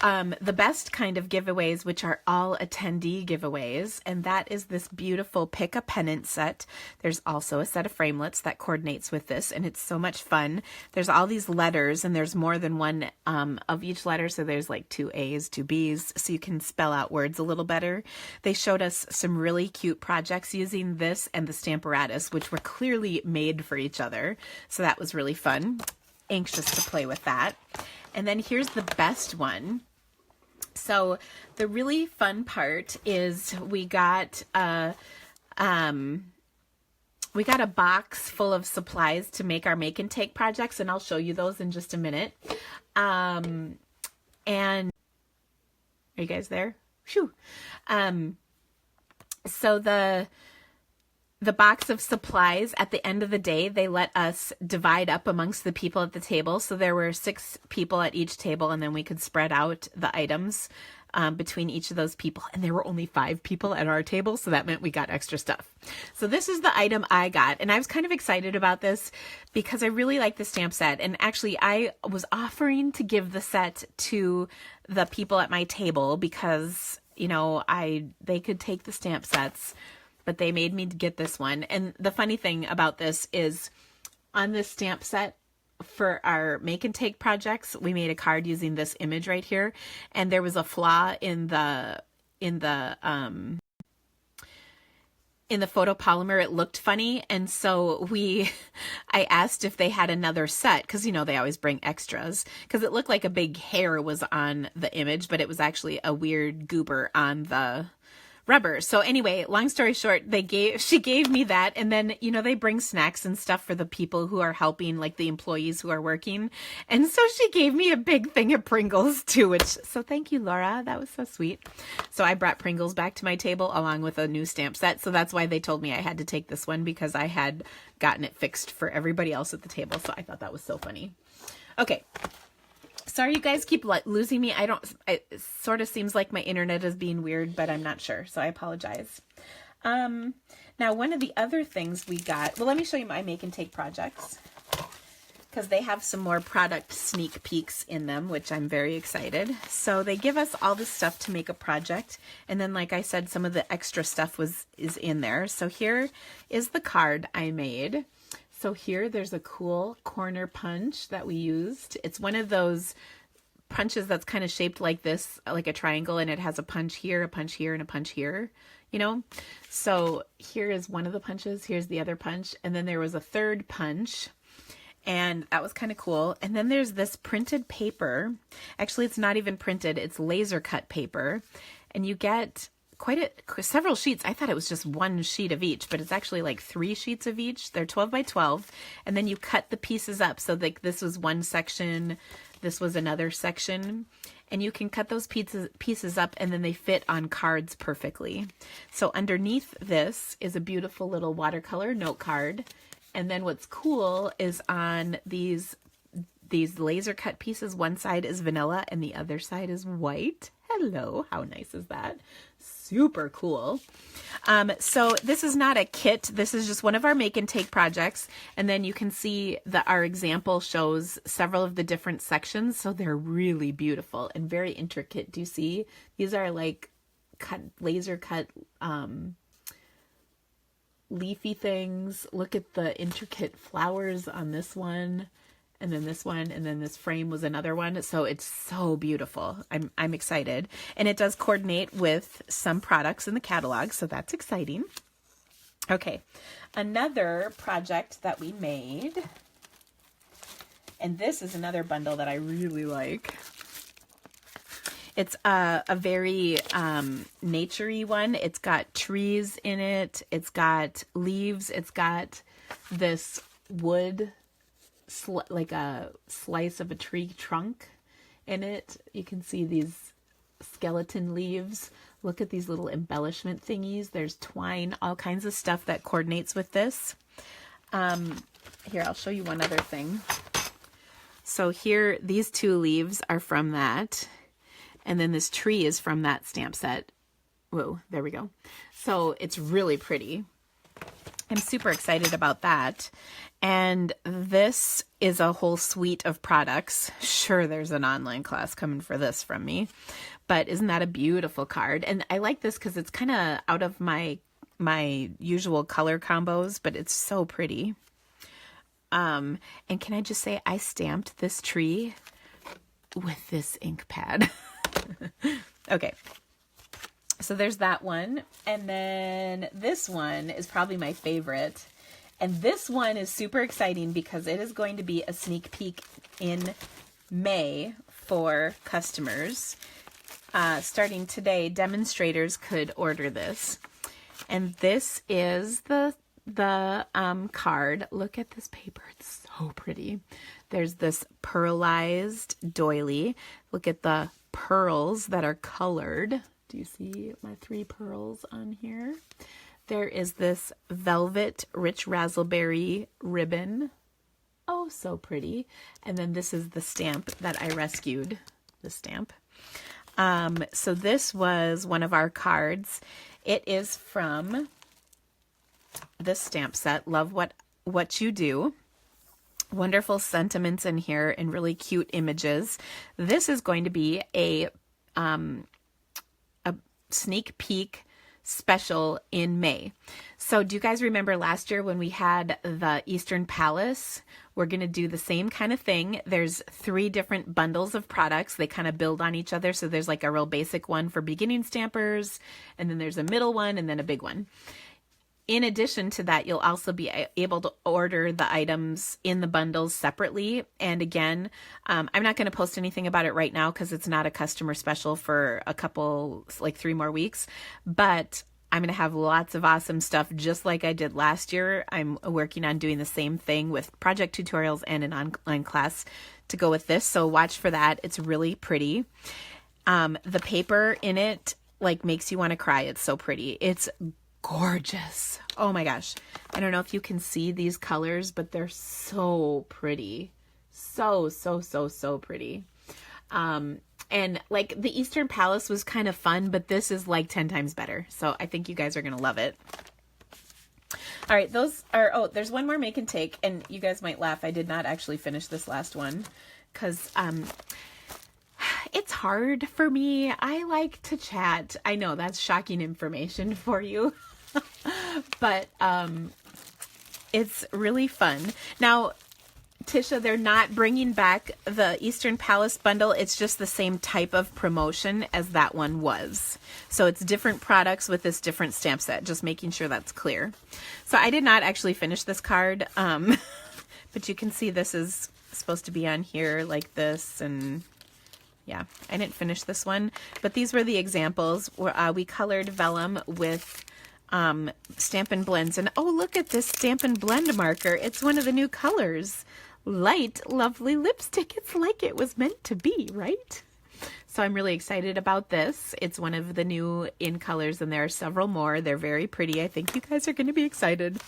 the best kind of giveaways, which are all attendee giveaways, and that is this beautiful pick a pennant set. There's also a set of framelits that coordinates with this, and it's so much fun. There's all these letters, and there's more than one of each letter, so there's like 2 A's, 2 B's, so you can spell out words a little better. They showed us some really cute projects using this and the Stamparatus, which were clearly made for each other, so that was really fun. Anxious to play with that. And then here's the best one. So the really fun part is we got a box full of supplies to make our make and take projects, and I'll show you those in just a minute. And are you guys there? Phew. So the box of supplies, at the end of the day, they let us divide up amongst the people at the table. So there were 6 people at each table, and then we could spread out the items between each of those people. And there were only 5 people at our table, so that meant we got extra stuff. So this is the item I got, and I was kind of excited about this because I really like the stamp set. And actually, I was offering to give the set to the people at my table because, you know, they could take the stamp sets, but they made me get this one. And the funny thing about this is on this stamp set for our make and take projects, we made a card using this image right here. And there was a flaw in the photopolymer. It looked funny. And so I asked if they had another set, because, you know, they always bring extras, because it looked like a big hair was on the image, but it was actually a weird goober on the rubber. So anyway, long story short, she gave me that, and then, you know, they bring snacks and stuff for the people who are helping, like the employees who are working. And so she gave me a big thing of Pringles too, so thank you, Laura. That was so sweet. So I brought Pringles back to my table along with a new stamp set. So that's why they told me I had to take this one, because I had gotten it fixed for everybody else at the table. So I thought that was so funny. Okay. Sorry, you guys keep losing me. It sort of seems like my internet is being weird, but I'm not sure, so I apologize. Now, one of the other things we got, well, let me show you my make and take projects, because they have some more product sneak peeks in them, which I'm very excited. So they give us all this stuff to make a project, and then, like I said, some of the extra stuff is in there. So here is the card I made. So here there's a cool corner punch that we used. It's one of those punches that's kind of shaped like this, like a triangle, and it has a punch here, and a punch here, you know? So here is one of the punches, here's the other punch, and then there was a third punch, and that was kind of cool. And then there's this printed paper. Actually, it's not even printed, it's laser cut paper, and you get several sheets. I thought it was just 1 sheet of each, but it's actually like 3 sheets of each. They're 12 by 12, and then you cut the pieces up. So like this was one section, this was another section, and you can cut those pieces up, and then they fit on cards perfectly. So underneath this is a beautiful little watercolor note card, and then what's cool is on these laser cut pieces, one side is vanilla and the other side is white. Hello, how nice is that? Super cool. So this is not a kit. This is just one of our make and take projects. And then you can see that our example shows several of the different sections. So they're really beautiful and very intricate. Do you see? These are like laser cut leafy things. Look at the intricate flowers on this one. And then this one, and then this frame was another one. So it's so beautiful. I'm excited. And it does coordinate with some products in the catalog, so that's exciting. Okay, another project that we made, and this is another bundle that I really like. It's a very nature-y one. It's got trees in it. It's got leaves. It's got this wood, like a slice of a tree trunk in it. You can see these skeleton leaves. Look at these little embellishment thingies. There's twine, all kinds of stuff that coordinates with this. Here, I'll show you one other thing. So here, these 2 leaves are from that. And then this tree is from that stamp set. Whoa, there we go. So it's really pretty. I'm super excited about that. And this is a whole suite of products. Sure, there's an online class coming for this from me, but isn't that a beautiful card? And I like this because it's kind of out of my usual color combos, but it's so pretty. And can I just say, I stamped this tree with this ink pad. Okay. So there's that one. And then this one is probably my favorite. And this one is super exciting because it is going to be a sneak peek in May for customers. Starting today, demonstrators could order this. And this is the card. Look at this paper. It's so pretty. There's this pearlized doily. Look at the pearls that are colored. Do you see my 3 pearls on here? There is this velvet rich raspberry ribbon. Oh, so pretty. And then this is the stamp that I rescued, the stamp. So this was one of our cards. It is from this stamp set, Love What You Do. Wonderful sentiments in here and really cute images. This is going to be a sneak peek special in May. So do you guys remember last year when we had the Eastern Palace? We're going to do the same kind of thing. There's 3 different bundles of products. They kind of build on each other. So there's like a real basic one for beginning stampers, and then there's a middle one, and then a big one. In addition to that, you'll also be able to order the items in the bundles separately. And again, I'm not going to post anything about it right now because it's not a customer special for a couple, like 3 more weeks. But I'm going to have lots of awesome stuff just like I did last year. I'm working on doing the same thing with project tutorials and an online class to go with this. So watch for that. It's really pretty. The paper in it like makes you want to cry. It's so pretty. It's gorgeous. Oh my gosh. I don't know if you can see these colors, but they're so pretty. So pretty. And like the Eastern Palace was kind of fun, but this is like 10 times better. So I think you guys are going to love it. All right. Those are, oh, there's one more make and take, and you guys might laugh. I did not actually finish this last one because, it's hard for me. I like to chat. I know that's shocking information for you, but it's really fun. Now, Tisha, they're not bringing back the Eastern Palace bundle. It's just the same type of promotion as that one was. So it's different products with this different stamp set, just making sure that's clear. So I did not actually finish this card, but you can see this is supposed to be on here like this, and yeah, I didn't finish this one, but these were the examples where we colored vellum with Stampin' Blends. And oh, look at this Stampin' Blend marker. It's one of the new colors. Light, lovely lipstick. It's like it was meant to be, right? So I'm really excited about this. It's one of the new in colors, and there are several more. They're very pretty. I think you guys are going to be excited.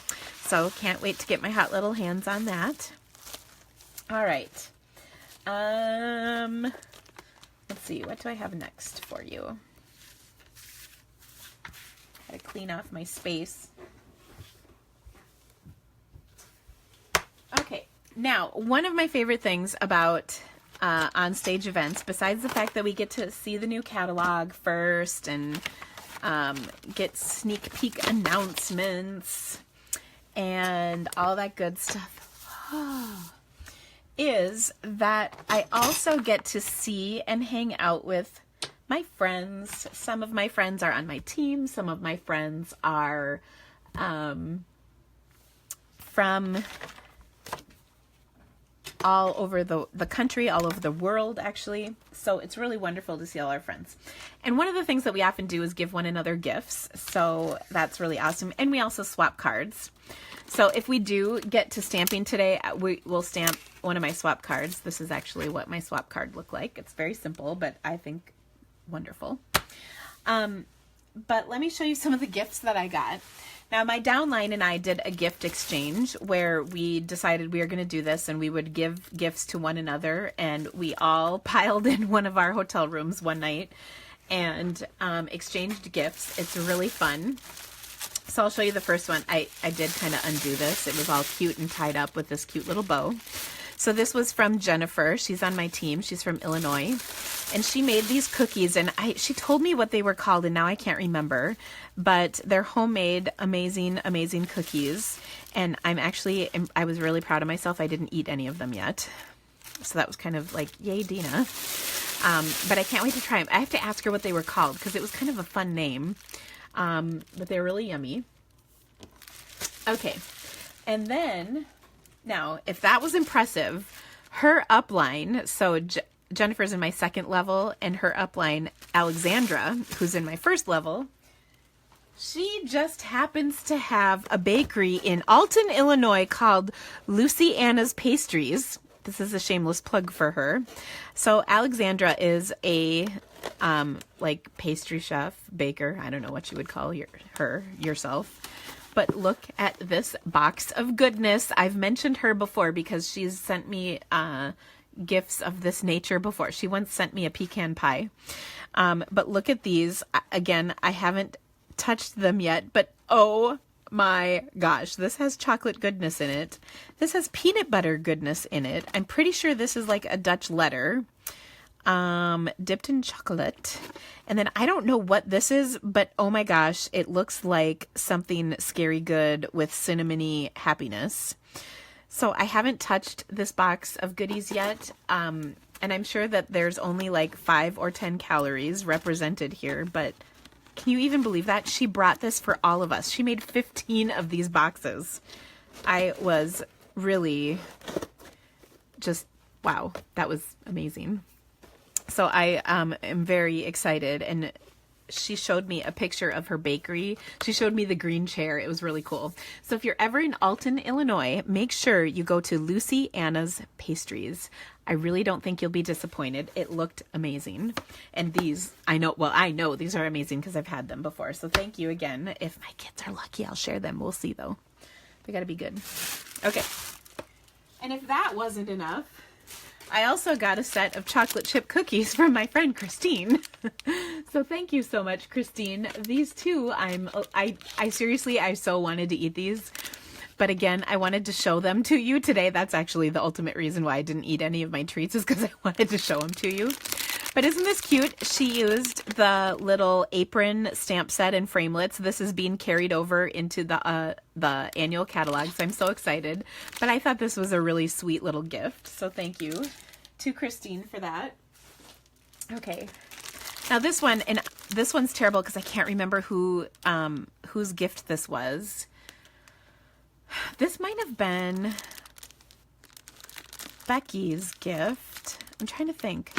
So can't wait to get my hot little hands on that. All right. Let's see, what do I have next for you? Gotta clean off my space. Okay, now, one of my favorite things about on-stage events, besides the fact that we get to see the new catalog first and get sneak peek announcements and all that good stuff, is that I also get to see and hang out with my friends. Some of my friends are on my team. Some of my friends are from all over the country, all over the world, actually. So it's really wonderful to see all our friends. And one of the things that we often do is give one another gifts. So that's really awesome. And we also swap cards. So if we do get to stamping today, we will stamp one of my swap cards. This is actually what my swap card looked like. It's very simple, but I think wonderful. But let me show you some of the gifts that I got. Now, my downline and I did a gift exchange where we decided we were going to do this and we would give gifts to one another, and we all piled in one of our hotel rooms one night and exchanged gifts. It's really fun. So I'll show you the first one. I did kind of undo this. It was all cute and tied up with this cute little bow. So this was from Jennifer. She's on my team. She's from Illinois. And she made these cookies, and she told me what they were called, and now I can't remember. But they're homemade, amazing, amazing cookies. And I was really proud of myself. I didn't eat any of them yet. So that was kind of like, yay, Dina. But I can't wait to try them. I have to ask her what they were called because it was kind of a fun name. But they're really yummy. Okay. And then, now, if that was impressive, her upline, so Jennifer's in my second level, and her upline, Alexandra, who's in my first level, she just happens to have a bakery in Alton, Illinois called Lucy Anna's Pastries. This is a shameless plug for her. So Alexandra is a like pastry chef, baker. I don't know what you would call yourself. But look at this box of goodness. I've mentioned her before because she's sent me gifts of this nature before. She once sent me a pecan pie. But look at these. Again, I haven't touched them yet, but oh my gosh, this has chocolate goodness in it. This has peanut butter goodness in it. I'm pretty sure this is like a Dutch letter, dipped in chocolate. And then I don't know what this is, but oh my gosh, it looks like something scary good with cinnamony happiness. So I haven't touched this box of goodies yet. And I'm sure that there's only like 5 or 10 calories represented here, but can you even believe that? She brought this for all of us. She made 15 of these boxes. I was really just, wow, that was amazing. So I am very excited, and she showed me a picture of her bakery. She showed me the green chair. It was really cool. So if you're ever in Alton, Illinois, make sure you go to Lucy Anna's Pastries. I really don't think you'll be disappointed. It looked amazing. And these, I know these are amazing because I've had them before. So thank you again. If my kids are lucky, I'll share them. We'll see though. They gotta be good. Okay. And if that wasn't enough, I also got a set of chocolate chip cookies from my friend Christine. So thank you so much, Christine. These two, I seriously, I so wanted to eat these. But again, I wanted to show them to you today. That's actually the ultimate reason why I didn't eat any of my treats, is because I wanted to show them to you. But isn't this cute? She used the little apron stamp set and framelits. This is being carried over into the annual catalog, so I'm so excited. But I thought this was a really sweet little gift, so thank you to Christine for that. Okay. Now this one, and this one's terrible because I can't remember whose gift this was. This might have been Becky's gift. I'm trying to think.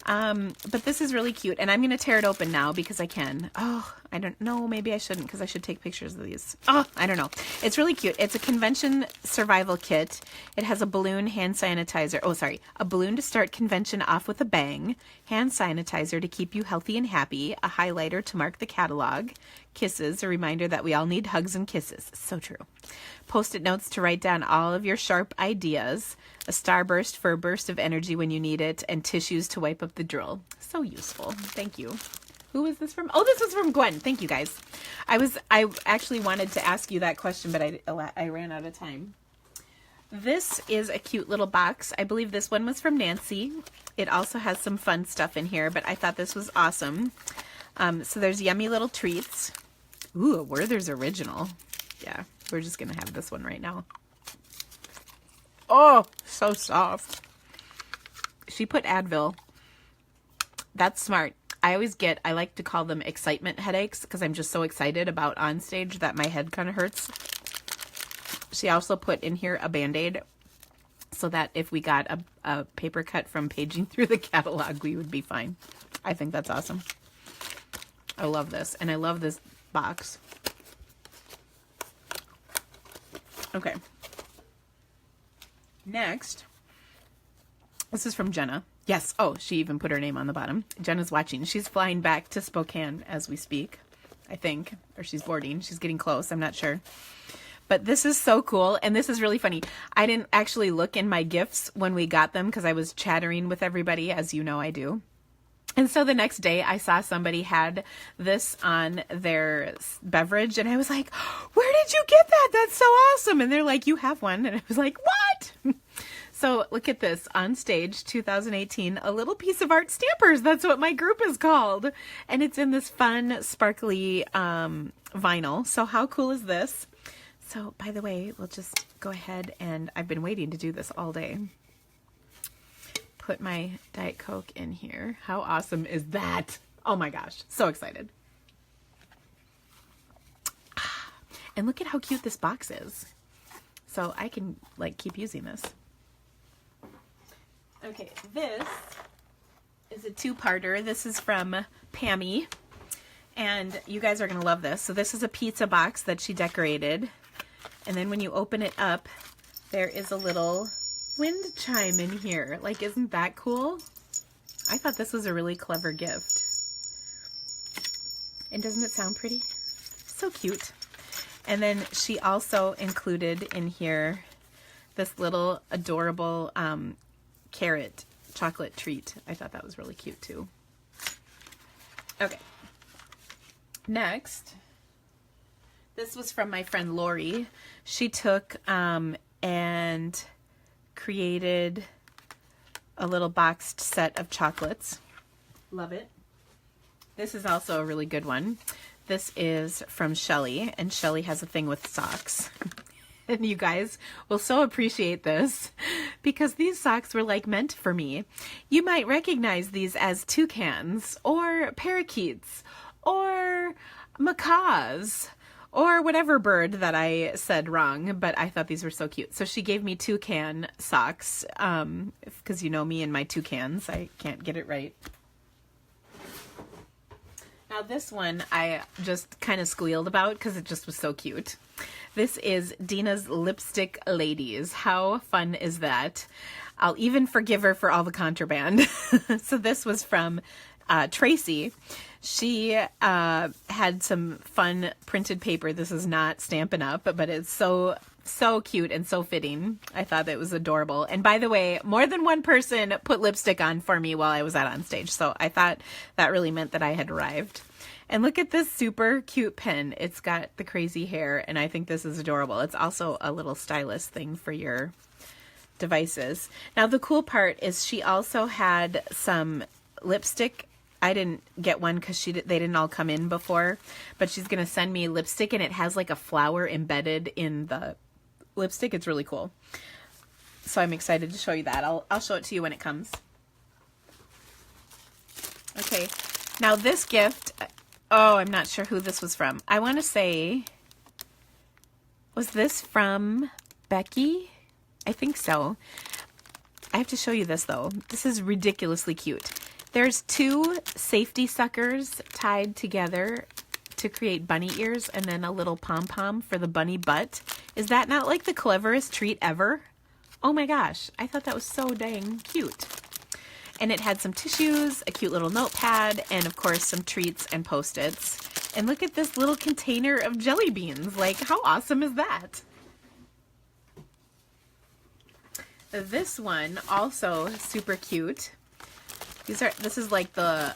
But this is really cute, and I'm going to tear it open now because I can. Oh, I don't know. Maybe I shouldn't because I should take pictures of these. Oh, I don't know. It's really cute. It's a convention survival kit. It has a balloon, hand sanitizer. Oh, sorry. A balloon to start convention off with a bang. Hand sanitizer to keep you healthy and happy. A highlighter to mark the catalog. Kisses, a reminder that we all need hugs and kisses. So true. Post-it notes to write down all of your sharp ideas. A starburst for a burst of energy when you need it. And tissues to wipe up the drool. So useful. Thank you. Who was this from? Oh, this was from Gwen. Thank you, guys. I actually wanted to ask you that question, but I ran out of time. This is a cute little box. I believe this one was from Nancy. It also has some fun stuff in here, but I thought this was awesome. So there's yummy little treats. Ooh, a Werther's original. Yeah, we're just going to have this one right now. Oh, so soft. She put Advil. That's smart. I like to call them excitement headaches because I'm just so excited about on stage that my head kind of hurts. She also put in here a Band-Aid so that if we got a paper cut from paging through the catalog, we would be fine. I think that's awesome. I love this, and I love this box. Okay. Next, this is from Jenna. Yes. Oh, she even put her name on the bottom. Jenna's watching. She's flying back to Spokane as we speak, I think. Or she's boarding. She's getting close. I'm not sure. But this is so cool. And this is really funny. I didn't actually look in my gifts when we got them because I was chattering with everybody, as you know I do. And so the next day I saw somebody had this on their beverage and I was like, where did you get that? That's so awesome. And they're like, you have one. And I was like, what? So look at this, On Stage 2018, a little piece of art stampers. That's what my group is called. And it's in this fun, sparkly vinyl. So how cool is this? So by the way, we'll just go ahead and I've been waiting to do this all day. Put my Diet Coke in here. How awesome is that? Oh my gosh, so excited. And look at how cute this box is. So I can like keep using this. Okay, this is a two-parter. This is from Pammy, and you guys are gonna love this. So this is a pizza box that she decorated, and then when you open it up, there is a little wind chime in here. Like, isn't that cool? I thought this was a really clever gift. And doesn't it sound pretty? So cute. And then she also included in here this little adorable carrot chocolate treat. I thought that was really cute too. Okay. Next, this was from my friend Lori. She took and created a little boxed set of chocolates. Love it. This is also a really good one. This is from Shelly, and Shelly has a thing with socks. And you guys will so appreciate this because these socks were like meant for me. You might recognize these as toucans or parakeets or macaws or whatever bird that I said wrong, but I thought these were so cute. So she gave me toucan socks because you know me and my toucans. I can't get it right. Now this one I just kind of squealed about because it just was so cute. This is Dina's Lipstick Ladies. How fun is that? I'll even forgive her for all the contraband. So this was from Tracy. She had some fun printed paper. This is not Stampin' Up, but it's so cute and so fitting. I thought it was adorable. And by the way, more than one person put lipstick on for me while I was On Stage. So I thought that really meant that I had arrived. And look at this super cute pen. It's got the crazy hair, and I think this is adorable. It's also a little stylus thing for your devices. Now the cool part is she also had some lipstick. I didn't get one because they didn't all come in before, but she's gonna send me lipstick, and it has like a flower embedded in the lipstick. It's really cool. So I'm excited to show you that. I'll show it to you when it comes. Okay, now this gift. Oh, I'm not sure who this was from. I want to say, was this from Becky? I think so. I have to show you this though. This is ridiculously cute. There's two safety suckers tied together to create bunny ears and then a little pom-pom for the bunny butt. Is that not like the cleverest treat ever? Oh my gosh, I thought that was so dang cute. And it had some tissues, a cute little notepad, and of course some treats and Post-its. And look at this little container of jelly beans. Like, how awesome is that? This one, also super cute. This is like the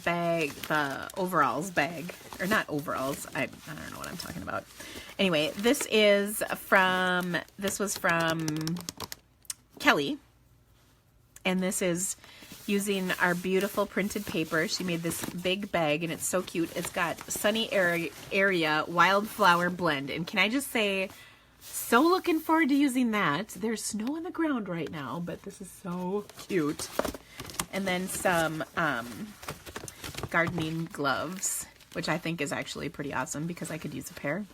bag, the overalls bag. Or not overalls, I don't know what I'm talking about. Anyway, this was from Kelly. And this is using our beautiful printed paper. She made this big bag, and it's so cute. It's got Sunny Area Wildflower Blend. And can I just say, so looking forward to using that. There's snow on the ground right now, but this is so cute. And then some gardening gloves, which I think is actually pretty awesome because I could use a pair.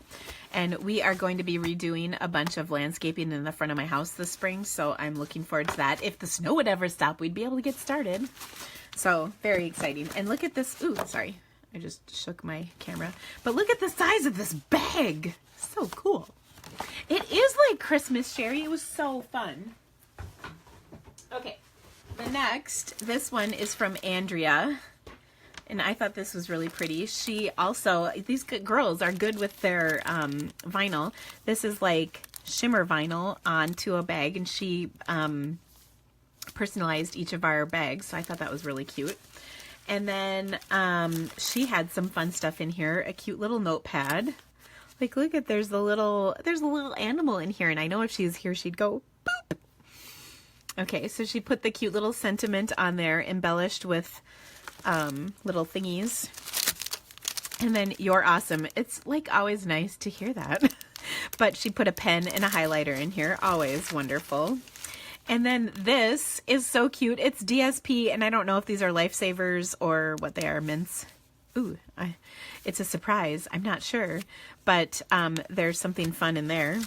And we are going to be redoing a bunch of landscaping in the front of my house this spring, so I'm looking forward to that. If the snow would ever stop, we'd be able to get started. So, very exciting. And look at this. Ooh, sorry. I just shook my camera. But look at the size of this bag. So cool. It is like Christmas, Sherry. It was so fun. Okay. The next, this one is from Andrea. And I thought this was really pretty. She also, these girls are good with their vinyl. This is like shimmer vinyl onto a bag, and she personalized each of our bags. So I thought that was really cute. And then she had some fun stuff in here. A cute little notepad. Like, look at, there's a little animal in here. And I know if she was here, she'd go boop. Okay, so she put the cute little sentiment on there, embellished with little thingies. And then you're awesome. It's like always nice to hear that. But she put a pen and a highlighter in here. Always wonderful. And then this is so cute. It's DSP, and I don't know if these are lifesavers or what they are, mints. Ooh, it's a surprise. I'm not sure. But there's something fun in there.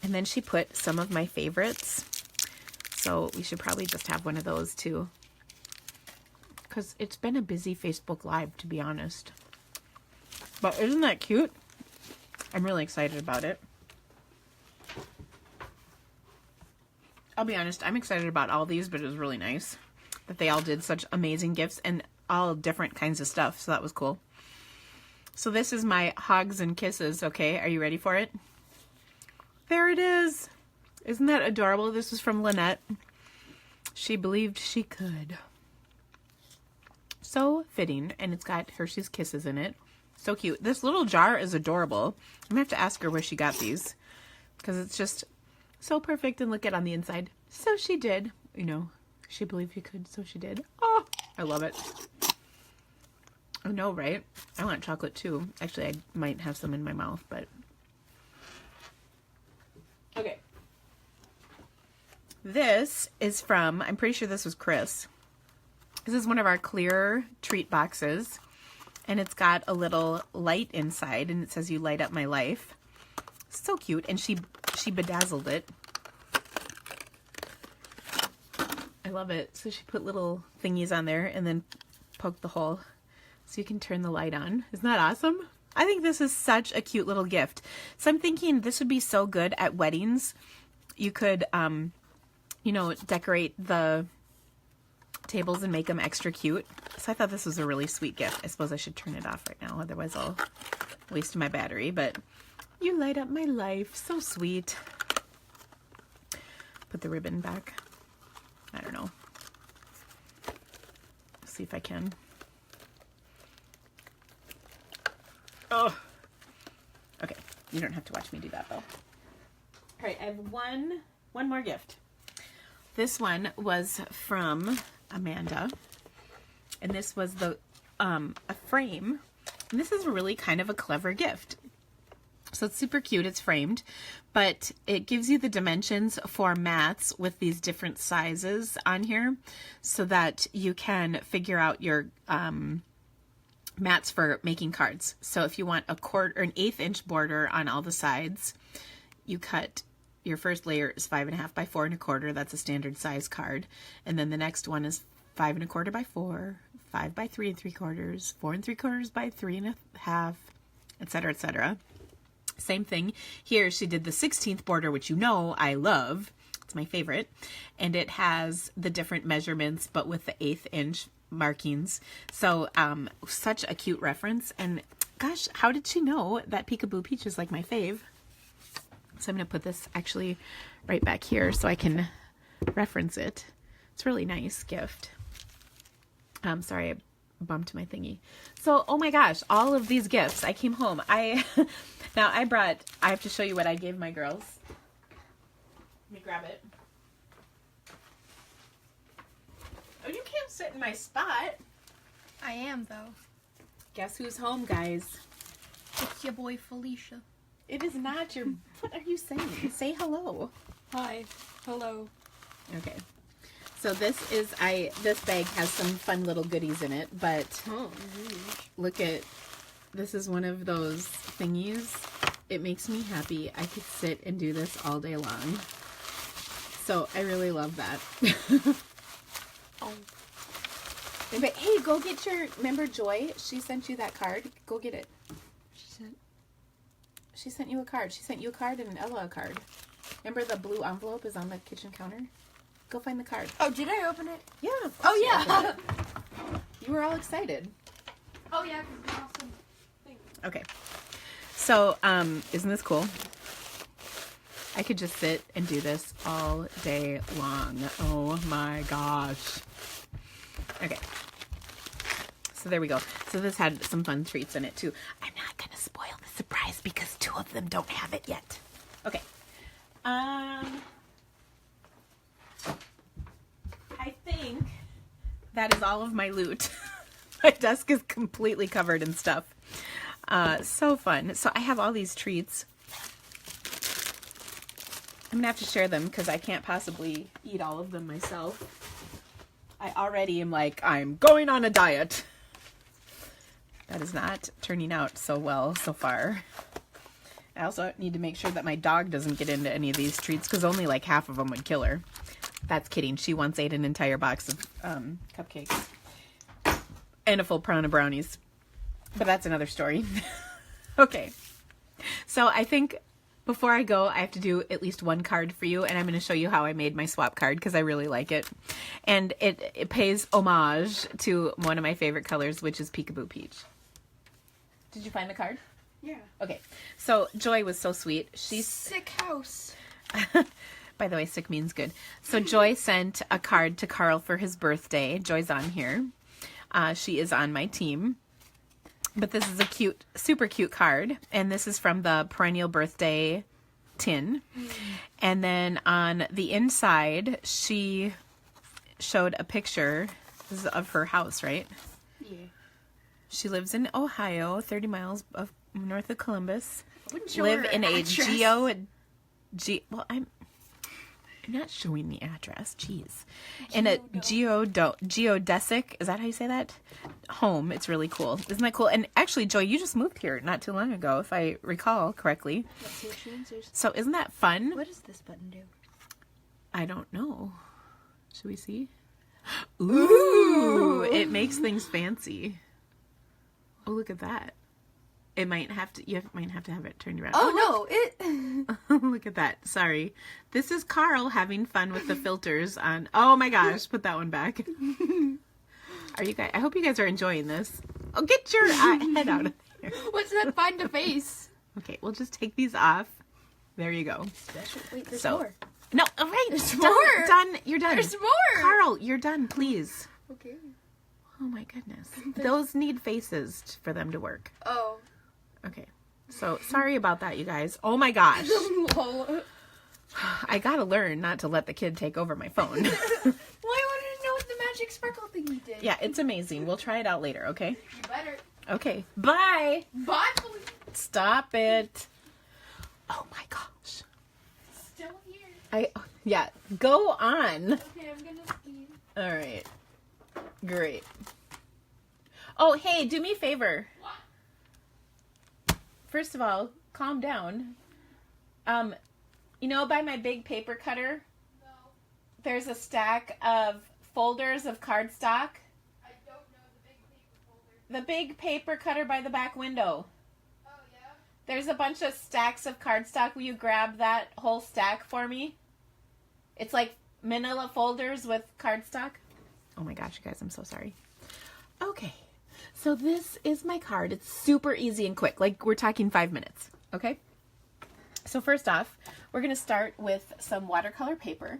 And then she put some of my favorites. So we should probably just have one of those too. Because it's been a busy Facebook Live, to be honest. But isn't that cute? I'm really excited about it. I'll be honest, I'm excited about all these, but it was really nice that they all did such amazing gifts and all different kinds of stuff. So that was cool. So this is my hugs and kisses. Okay, are you ready for it? There it is. Isn't that adorable? This is from Lynette. She believed she could. So fitting, and it's got Hershey's Kisses in it. So cute. This little jar is adorable. I'm gonna have to ask her where she got these, because it's just so perfect. And look at on the inside. So she did. You know, she believed you could, so she did. Oh, I love it. I know, right? I want chocolate too. Actually, I might have some in my mouth, but okay. This is from, I'm pretty sure this was Chris. This is one of our clear treat boxes, and it's got a little light inside, and it says, "You light up my life." So cute. And she bedazzled it. I love it. So she put little thingies on there and then poked the hole so you can turn the light on. Isn't that awesome? I think this is such a cute little gift. So I'm thinking this would be so good at weddings. You could, you know, decorate the tables and make them extra cute. So I thought this was a really sweet gift. I suppose I should turn it off right now, otherwise I'll waste my battery. But you light up my life. So sweet. Put the ribbon back. I don't know. See if I can. Oh. Okay. You don't have to watch me do that though. All right. I have one more gift. This one was from Amanda, and this was the a frame, and this is really kind of a clever gift. So it's super cute. It's framed, but it gives you the dimensions for mats with these different sizes on here, so that you can figure out your mats for making cards. So if you want an 1/8 inch border on all the sides, you cut. Your first layer is 5.5 by 4 1/4. That's a standard size card. And then the next one is 5 1/4 by 4, 5 by 3 3/4, 4 3/4 by 3 1/2, etc., etc. Same thing here. She did the 16th border, which you know I love. It's my favorite. And it has the different measurements, but with the 1/8 inch markings. So such a cute reference. And gosh, how did she know that Peekaboo Peach is like my fave? So I'm going to put this actually right back here so I can reference it. It's a really nice gift. Sorry, I bumped my thingy. So, oh my gosh, all of these gifts. I came home. I have to show you what I gave my girls. Let me grab it. Oh, you can't sit in my spot. I am, though. Guess who's home, guys? It's your boy, Felicia. It is not your... What are you saying? Say hello. Hi. Hello. Okay. So this bag has some fun little goodies in it, but look at, this is one of those thingies. It makes me happy. I could sit and do this all day long. So I really love that. Oh. But hey, go get your, remember Joy? She sent you that card. Go get it. She sent you a card. She sent you a card and an Ella a card. Remember the blue envelope is on the kitchen counter? Go find the card. Oh, did I open it? Yeah. Oh, yeah. You were all excited. Oh, yeah, because it's awesome. Thanks. Okay. So, isn't this cool? I could just sit and do this all day long. Oh my gosh. Okay. So there we go. So this had some fun treats in it too. I'm not going to spoil the surprise because 2 of them don't have it yet. Okay. I think that is all of my loot. My desk is completely covered in stuff. So fun. So I have all these treats. I'm gonna have to share them because I can't possibly eat all of them myself. I already am like, I'm going on a diet. That is not turning out so well so far. I also need to make sure that my dog doesn't get into any of these treats because only like half of them would kill her. That's kidding. She once ate an entire box of cupcakes and a full pound of brownies. But that's another story. Okay. So I think before I go, I have to do at least one card for you, and I'm going to show you how I made my swap card because I really like it. And it pays homage to one of my favorite colors, which is Peekaboo Peach. Did you find the card? Yeah. Okay. So Joy was so sweet. She's Sick house. By the way, sick means good. So Joy sent a card to Carl for his birthday. Joy's on here. She is on my team. But this is a cute, super cute card. And this is from the Perennial Birthday tin. And then on the inside, she showed a picture. This is of her house, right? Yeah. She lives in Ohio, 30 miles north of Columbus. Wouldn't show Live her in a address. well, I'm not showing the address. Jeez. In a geodesic, is that how you say that? Home. It's really cool. Isn't that cool? And actually, Joy, you just moved here not too long ago, if I recall correctly. Let's see what she answers. So isn't that fun? What does this button do? I don't know. Should we see? Ooh, it makes things fancy. Oh, look at that. It might have to, might have to have it turned around. Oh, no, it... Look at that. Sorry. This is Carl having fun with the filters on. Oh my gosh. Put that one back. Are you guys, I hope you guys are enjoying this. Oh, get your head out of there. What's that find a face? Okay. We'll just take these off. There you go. Special. Wait, there's So- more. No. All right. There's Done, more. Done. You're done. There's more. Carl, you're done. Please. Okay. Oh my goodness. Those need faces for them to work. Oh. Okay. So sorry about that, you guys. Oh my gosh. Lol. I gotta learn not to let the kid take over my phone. Well, I wanted to know what the magic sparkle thing you did. Yeah, it's amazing. We'll try it out later, okay? You better. Okay. Bye. Bye, please. Stop it. Oh my gosh. Still here. Yeah, go on. Okay, I'm gonna ski. All right. Great. Oh, hey, do me a favor. What? First of all, calm down. You know, by my big paper cutter, No. there's a stack of folders of cardstock. I don't know the big paper folder. The big paper cutter by the back window. Oh, yeah? There's a bunch of stacks of cardstock. Will you grab that whole stack for me? It's like manila folders with cardstock. Oh my gosh, you guys, I'm so sorry. Okay, so this is my card. It's super easy and quick. Like, we're talking 5 minutes, okay? So first off, we're going to start with some watercolor paper.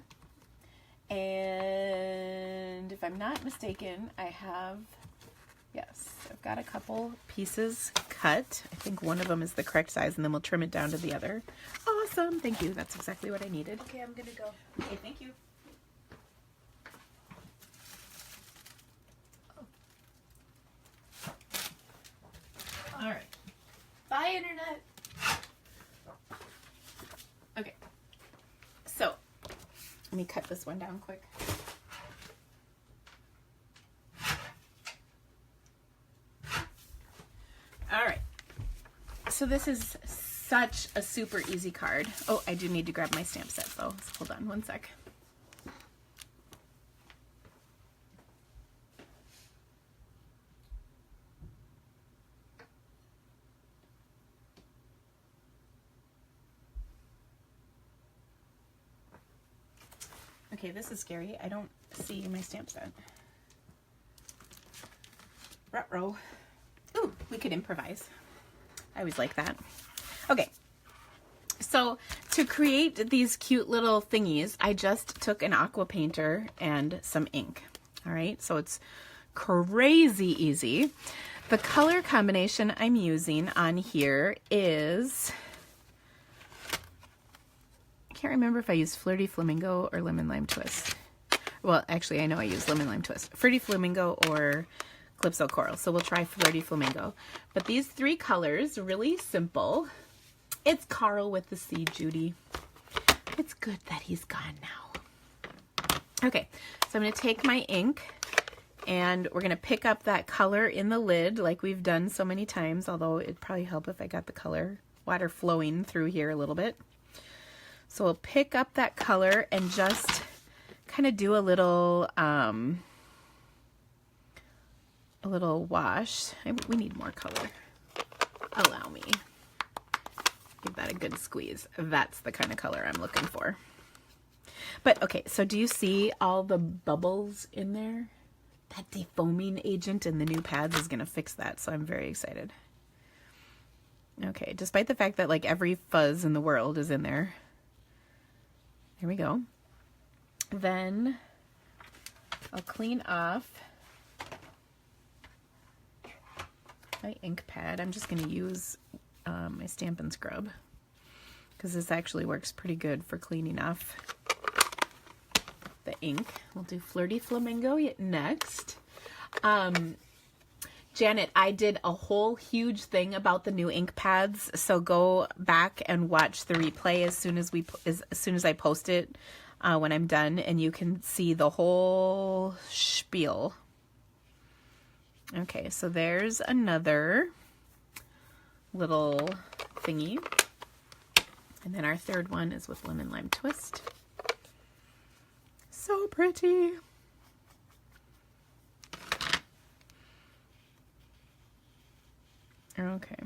And if I'm not mistaken, I have... Yes, I've got a couple pieces cut. I think one of them is the correct size, and then we'll trim it down to the other. Awesome. Thank you. That's exactly what I needed. Okay, I'm gonna go. Okay, thank you. All right. Bye, Internet. Okay. So, let me cut this one down quick. All right. So this is such a super easy card. Oh, I do need to grab my stamp set though. So hold on one sec. Okay, this is scary. I don't see my stamp set. Ruh-roh. Ooh, we could improvise. I always like that. Okay, So to create these cute little thingies, I just took an aqua painter and some ink. All right, so it's crazy easy. The color combination I'm using on here is, I can't remember if I used Flirty Flamingo or Lemon Lime Twist. Well, actually, I know I used Lemon Lime Twist. Flirty Flamingo or Calypso Coral. So we'll try Flirty Flamingo. But these three colors, really simple. It's Carl with the C, Judy. It's good that he's gone now. Okay, so I'm going to take my ink and we're going to pick up that color in the lid like we've done so many times, although it'd probably help if I got the color water flowing through here a little bit. So we'll pick up that color and just kind of do a little wash. We need more color. Allow me. Give that a good squeeze. That's the kind of color I'm looking for. But okay, so do you see all the bubbles in there? That defoaming agent in the new pads is going to fix that, so I'm very excited. Okay, despite the fact that like every fuzz in the world is in there. There we go. Then I'll clean off my ink pad. I'm just going to use my Stampin' Scrub because this actually works pretty good for cleaning off the ink. We'll do Flirty Flamingo next. Janet, I did a whole huge thing about the new ink pads, so go back and watch the replay as soon as I post it when I'm done, and you can see the whole spiel. Okay, so there's another little thingy, and then our third one is with Lemon Lime Twist. So pretty. Okay,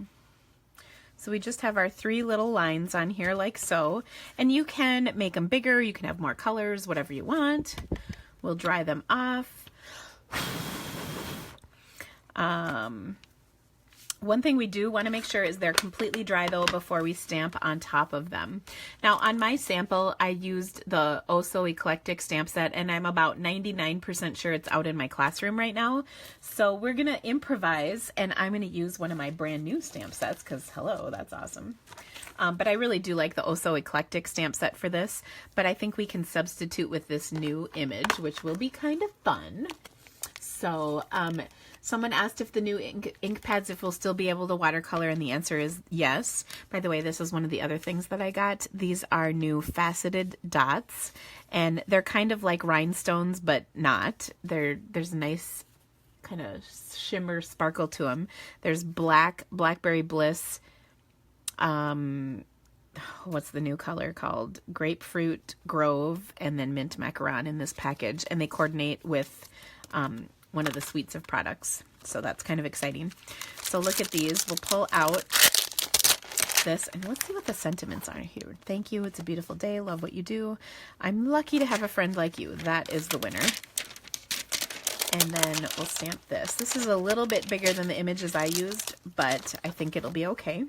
so we just have our three little lines on here like so, and you can make them bigger, you can have more colors, whatever you want. We'll dry them off. One thing we do want to make sure is they're completely dry though before we stamp on top of them. Now on my sample I used the Oh So Eclectic stamp set, and I'm about 99% sure it's out in my classroom right now. So we're going to improvise, and I'm going to use one of my brand new stamp sets because hello, that's awesome. But I really do like the Oh So Eclectic stamp set for this, but I think we can substitute with this new image, which will be kind of fun. So someone asked if the new ink pads, if we'll still be able to watercolor, and the answer is yes. By the way, this is one of the other things that I got. These are new faceted dots, and they're kind of like rhinestones, but not. There's a nice kind of shimmer sparkle to them. There's Blackberry Bliss, what's the new color called? Grapefruit Grove, and then Mint Macaron in this package, and they coordinate with one of the suites of products. So that's kind of exciting. So look at these. We'll pull out this, and let's see what the sentiments are here. Thank you. It's a beautiful day. Love what you do. I'm lucky to have a friend like you. That is the winner. And then we'll stamp this. This is a little bit bigger than the images I used, but I think it'll be okay.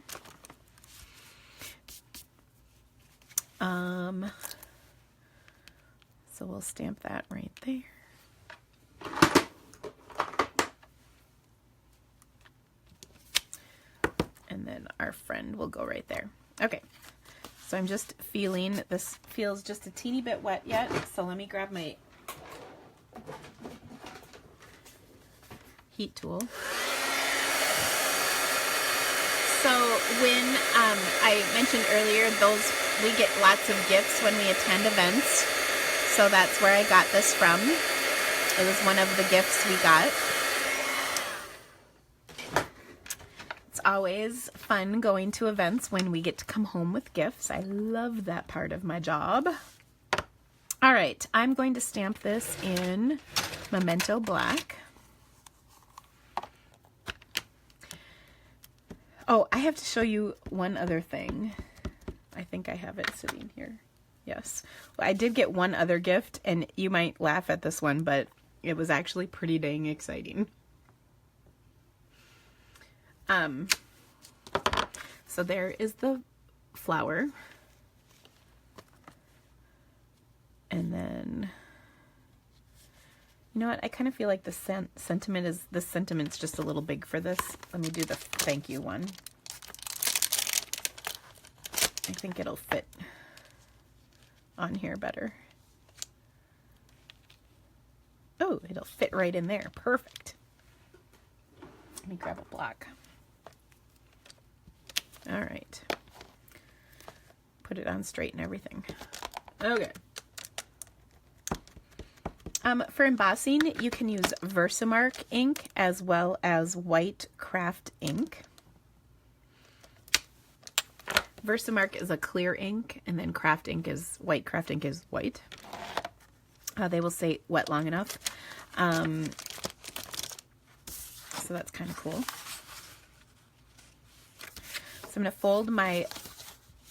So we'll stamp that right there. And then our friend will go right there. Okay, so I'm just feeling, this feels just a teeny bit wet yet, so let me grab my heat tool. So when I mentioned earlier, we get lots of gifts when we attend events, so that's where I got this from. It was one of the gifts we got. It's always fun going to events when we get to come home with gifts. I love that part of my job. All right, I'm going to stamp this in Memento Black. Oh, I have to show you one other thing. I think I have it sitting here. Yes. Well, I did get one other gift, and you might laugh at this one, but it was actually pretty dang exciting. So there is the flower. And then, you know what? I kind of feel like the sentiment's just a little big for this. Let me do the thank you one. I think it'll fit on here better. Oh, it'll fit right in there. Perfect. Let me grab a block. All right. Put it on straight and everything. Okay. For embossing, you can use Versamark ink as well as white craft ink. Versamark is a clear ink, and then craft ink is white. Craft ink is white. They will say wet long enough. So that's kind of cool. So I'm going to fold my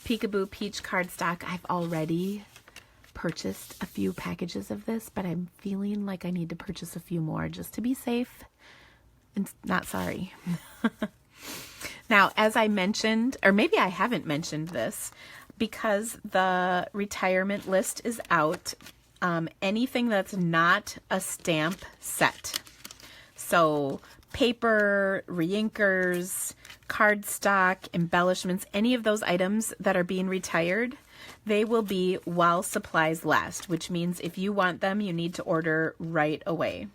Peekaboo Peach cardstock. I've already purchased a few packages of this, but I'm feeling like I need to purchase a few more just to be safe and not sorry. Now, as I mentioned, or maybe I haven't mentioned this, because the retirement list is out, anything that's not a stamp set, so paper, reinkers, cardstock, embellishments, any of those items that are being retired, they will be while supplies last, which means if you want them, you need to order right away.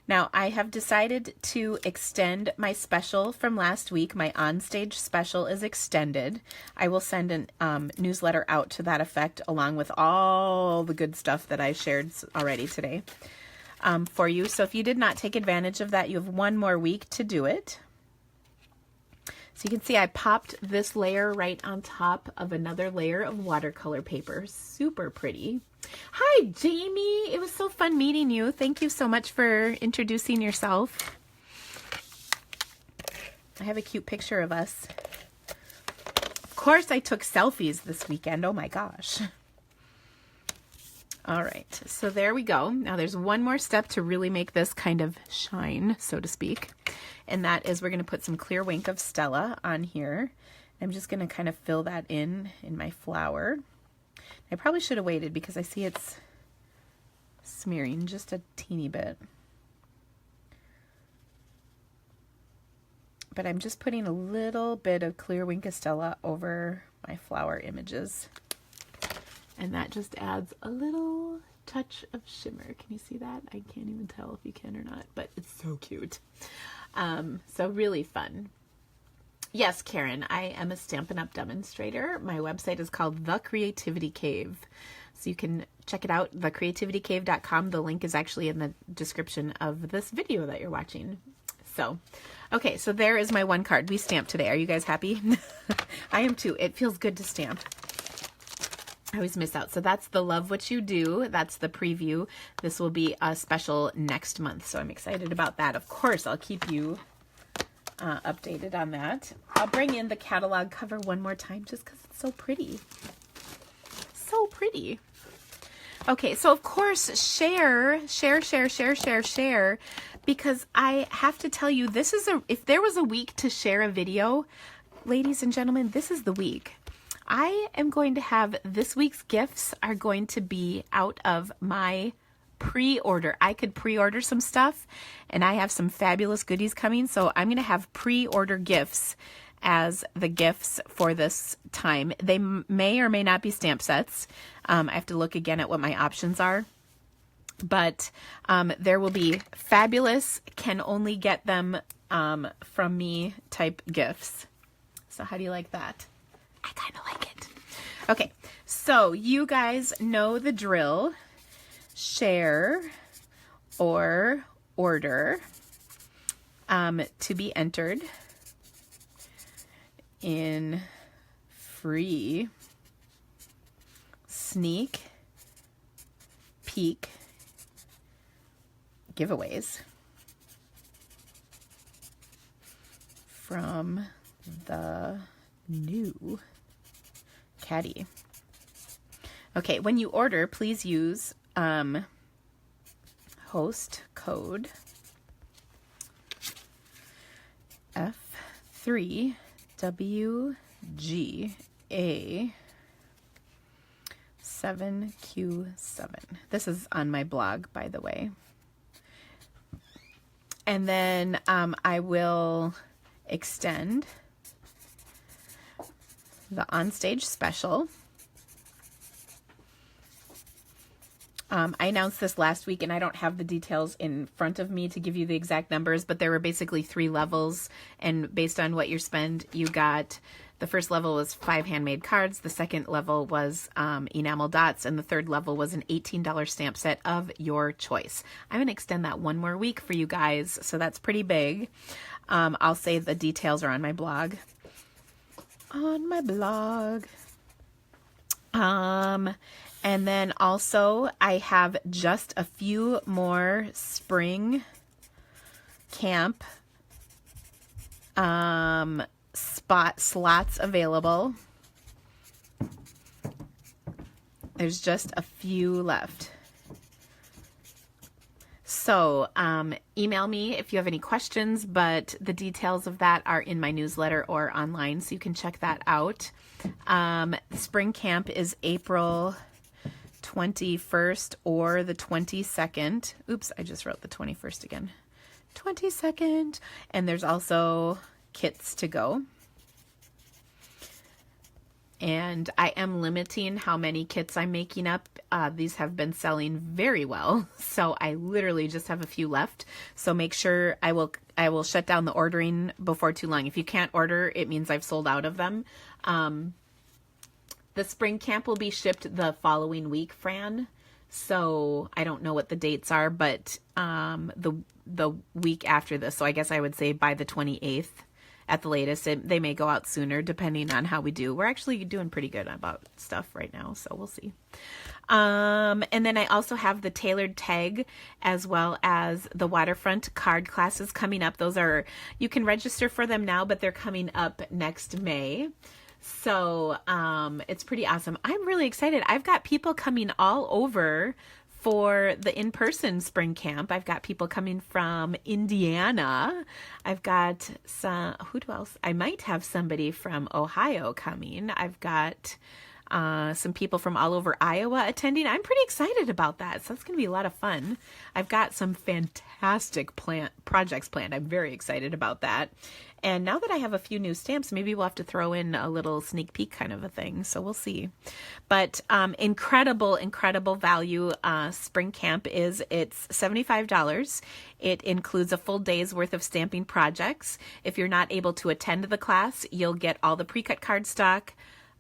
Now, I have decided to extend my special from last week. My onstage special is extended. I will send a newsletter out to that effect, along with all the good stuff that I shared already today for you. So if you did not take advantage of that, you have one more week to do it. So you can see I popped this layer right on top of another layer of watercolor paper. Super pretty. Hi, Jamie. It was so fun meeting you. Thank you so much for introducing yourself. I have a cute picture of us. Of course, I took selfies this weekend. Oh my gosh. All right, so there we go. Now there's one more step to really make this kind of shine, so to speak. And that is we're going to put some clear Wink of Stella on here. I'm just going to kind of fill that in my flower. I probably should have waited because I see it's smearing just a teeny bit. But I'm just putting a little bit of clear Wink of Stella over my flower images. And that just adds a little touch of shimmer. Can you see that? I can't even tell if you can or not, but it's so cute. So really fun. Yes, Karen, I am a Stampin' Up! Demonstrator. My website is called The Creativity Cave. So you can check it out, thecreativitycave.com. The link is actually in the description of this video that you're watching. So, okay, so there is my one card. We stamped today. Are you guys happy? I am too. It feels good to stamp. I always miss out. So that's the Love What You Do. That's the preview. This will be a special next month. So I'm excited about that. Of course, I'll keep you updated on that. I'll bring in the catalog cover one more time just because it's so pretty. So pretty. Okay, so of course, share, because I have to tell you, this is if there was a week to share a video, ladies and gentlemen, this is the week. I am going to have this week's gifts are going to be out of my pre-order. I could pre-order some stuff and I have some fabulous goodies coming. So I'm going to have pre-order gifts as the gifts for this time. They may or may not be stamp sets. I have to look again at what my options are. But there will be fabulous, can only get them from me type gifts. So how do you like that? I kind of like it. Okay, so you guys know the drill. Share or order to be entered in free sneak peek giveaways from the new Caddy. Okay, when you order, please use host code F3WGA7Q7. 7Q7. This is on my blog, by the way. And then I will extend the Onstage Special. I announced this last week, and I don't have the details in front of me to give you the exact numbers, but there were basically 3 levels, and based on what you spend, you got, the first level was 5 handmade cards, the second level was Enamel Dots, and the third level was an $18 stamp set of your choice. I'm going to extend that one more week for you guys, so that's pretty big. I'll say the details are on my blog. And then also I have just a few more spring camp slots available. There's just a few left. So email me if you have any questions, but the details of that are in my newsletter or online, so you can check that out. Spring camp is April 21st or the 22nd. Oops, I just wrote the 21st again. 22nd. And there's also kits to go. And I am limiting how many kits I'm making up. These have been selling very well, so I literally just have a few left. So make sure I will shut down the ordering before too long. If you can't order, it means I've sold out of them. The spring camp will be shipped the following week, Fran. So I don't know what the dates are, but the week after this. So I guess I would say by the 28th. At the latest. They may go out sooner depending on how we do. We're actually doing pretty good about stuff right now, so we'll see. And then I also have the tailored tag as well as the waterfront card classes coming up. Those are, you can register for them now, but they're coming up next May. So it's pretty awesome. I'm really excited. I've got people coming all over for the in-person spring camp. I've got people coming from Indiana. I've got some, who else? I might have somebody from Ohio coming. I've got some people from all over Iowa attending. I'm pretty excited about that. So it's going to be a lot of fun. I've got some fantastic projects planned. I'm very excited about that. And now that I have a few new stamps, maybe we'll have to throw in a little sneak peek kind of a thing. So we'll see. But incredible value. Spring camp it's $75. It includes a full day's worth of stamping projects. If you're not able to attend the class, you'll get all the pre-cut cardstock,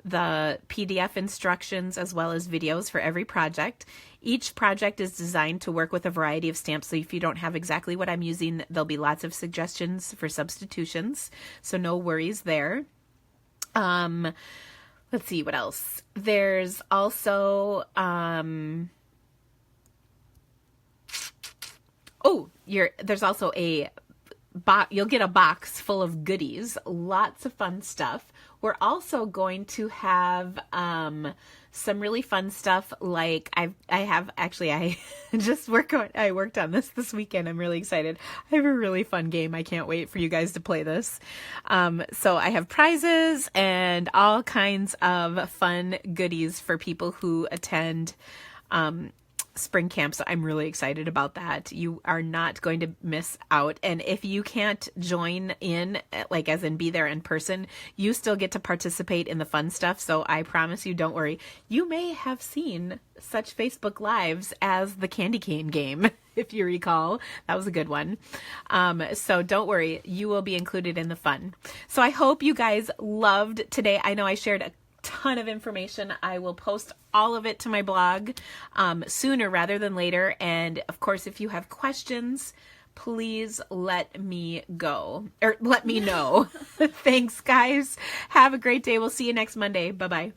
the PDF instructions, as well as videos for every project. Each project is designed to work with a variety of stamps, so if you don't have exactly what I'm using, there'll be lots of suggestions for substitutions, so no worries there. Let's see what else. There's also there's also you'll get a box full of goodies, lots of fun stuff. We're also going to have some really fun stuff. Like I worked on this weekend. I'm really excited. I have a really fun game. I can't wait for you guys to play this. So I have prizes and all kinds of fun goodies for people who attend spring camp, so I'm really excited about that. You are not going to miss out. And if you can't join in, like as in be there in person, you still get to participate in the fun stuff. So I promise you, don't worry. You may have seen such Facebook Lives as the candy cane game, if you recall. That was a good one. So don't worry, you will be included in the fun. So I hope you guys loved today. I know I shared a ton of information. I will post all of it to my blog sooner rather than later. And of course, if you have questions, please let me know. Thanks, guys. Have a great day. We'll see you next Monday. Bye-bye.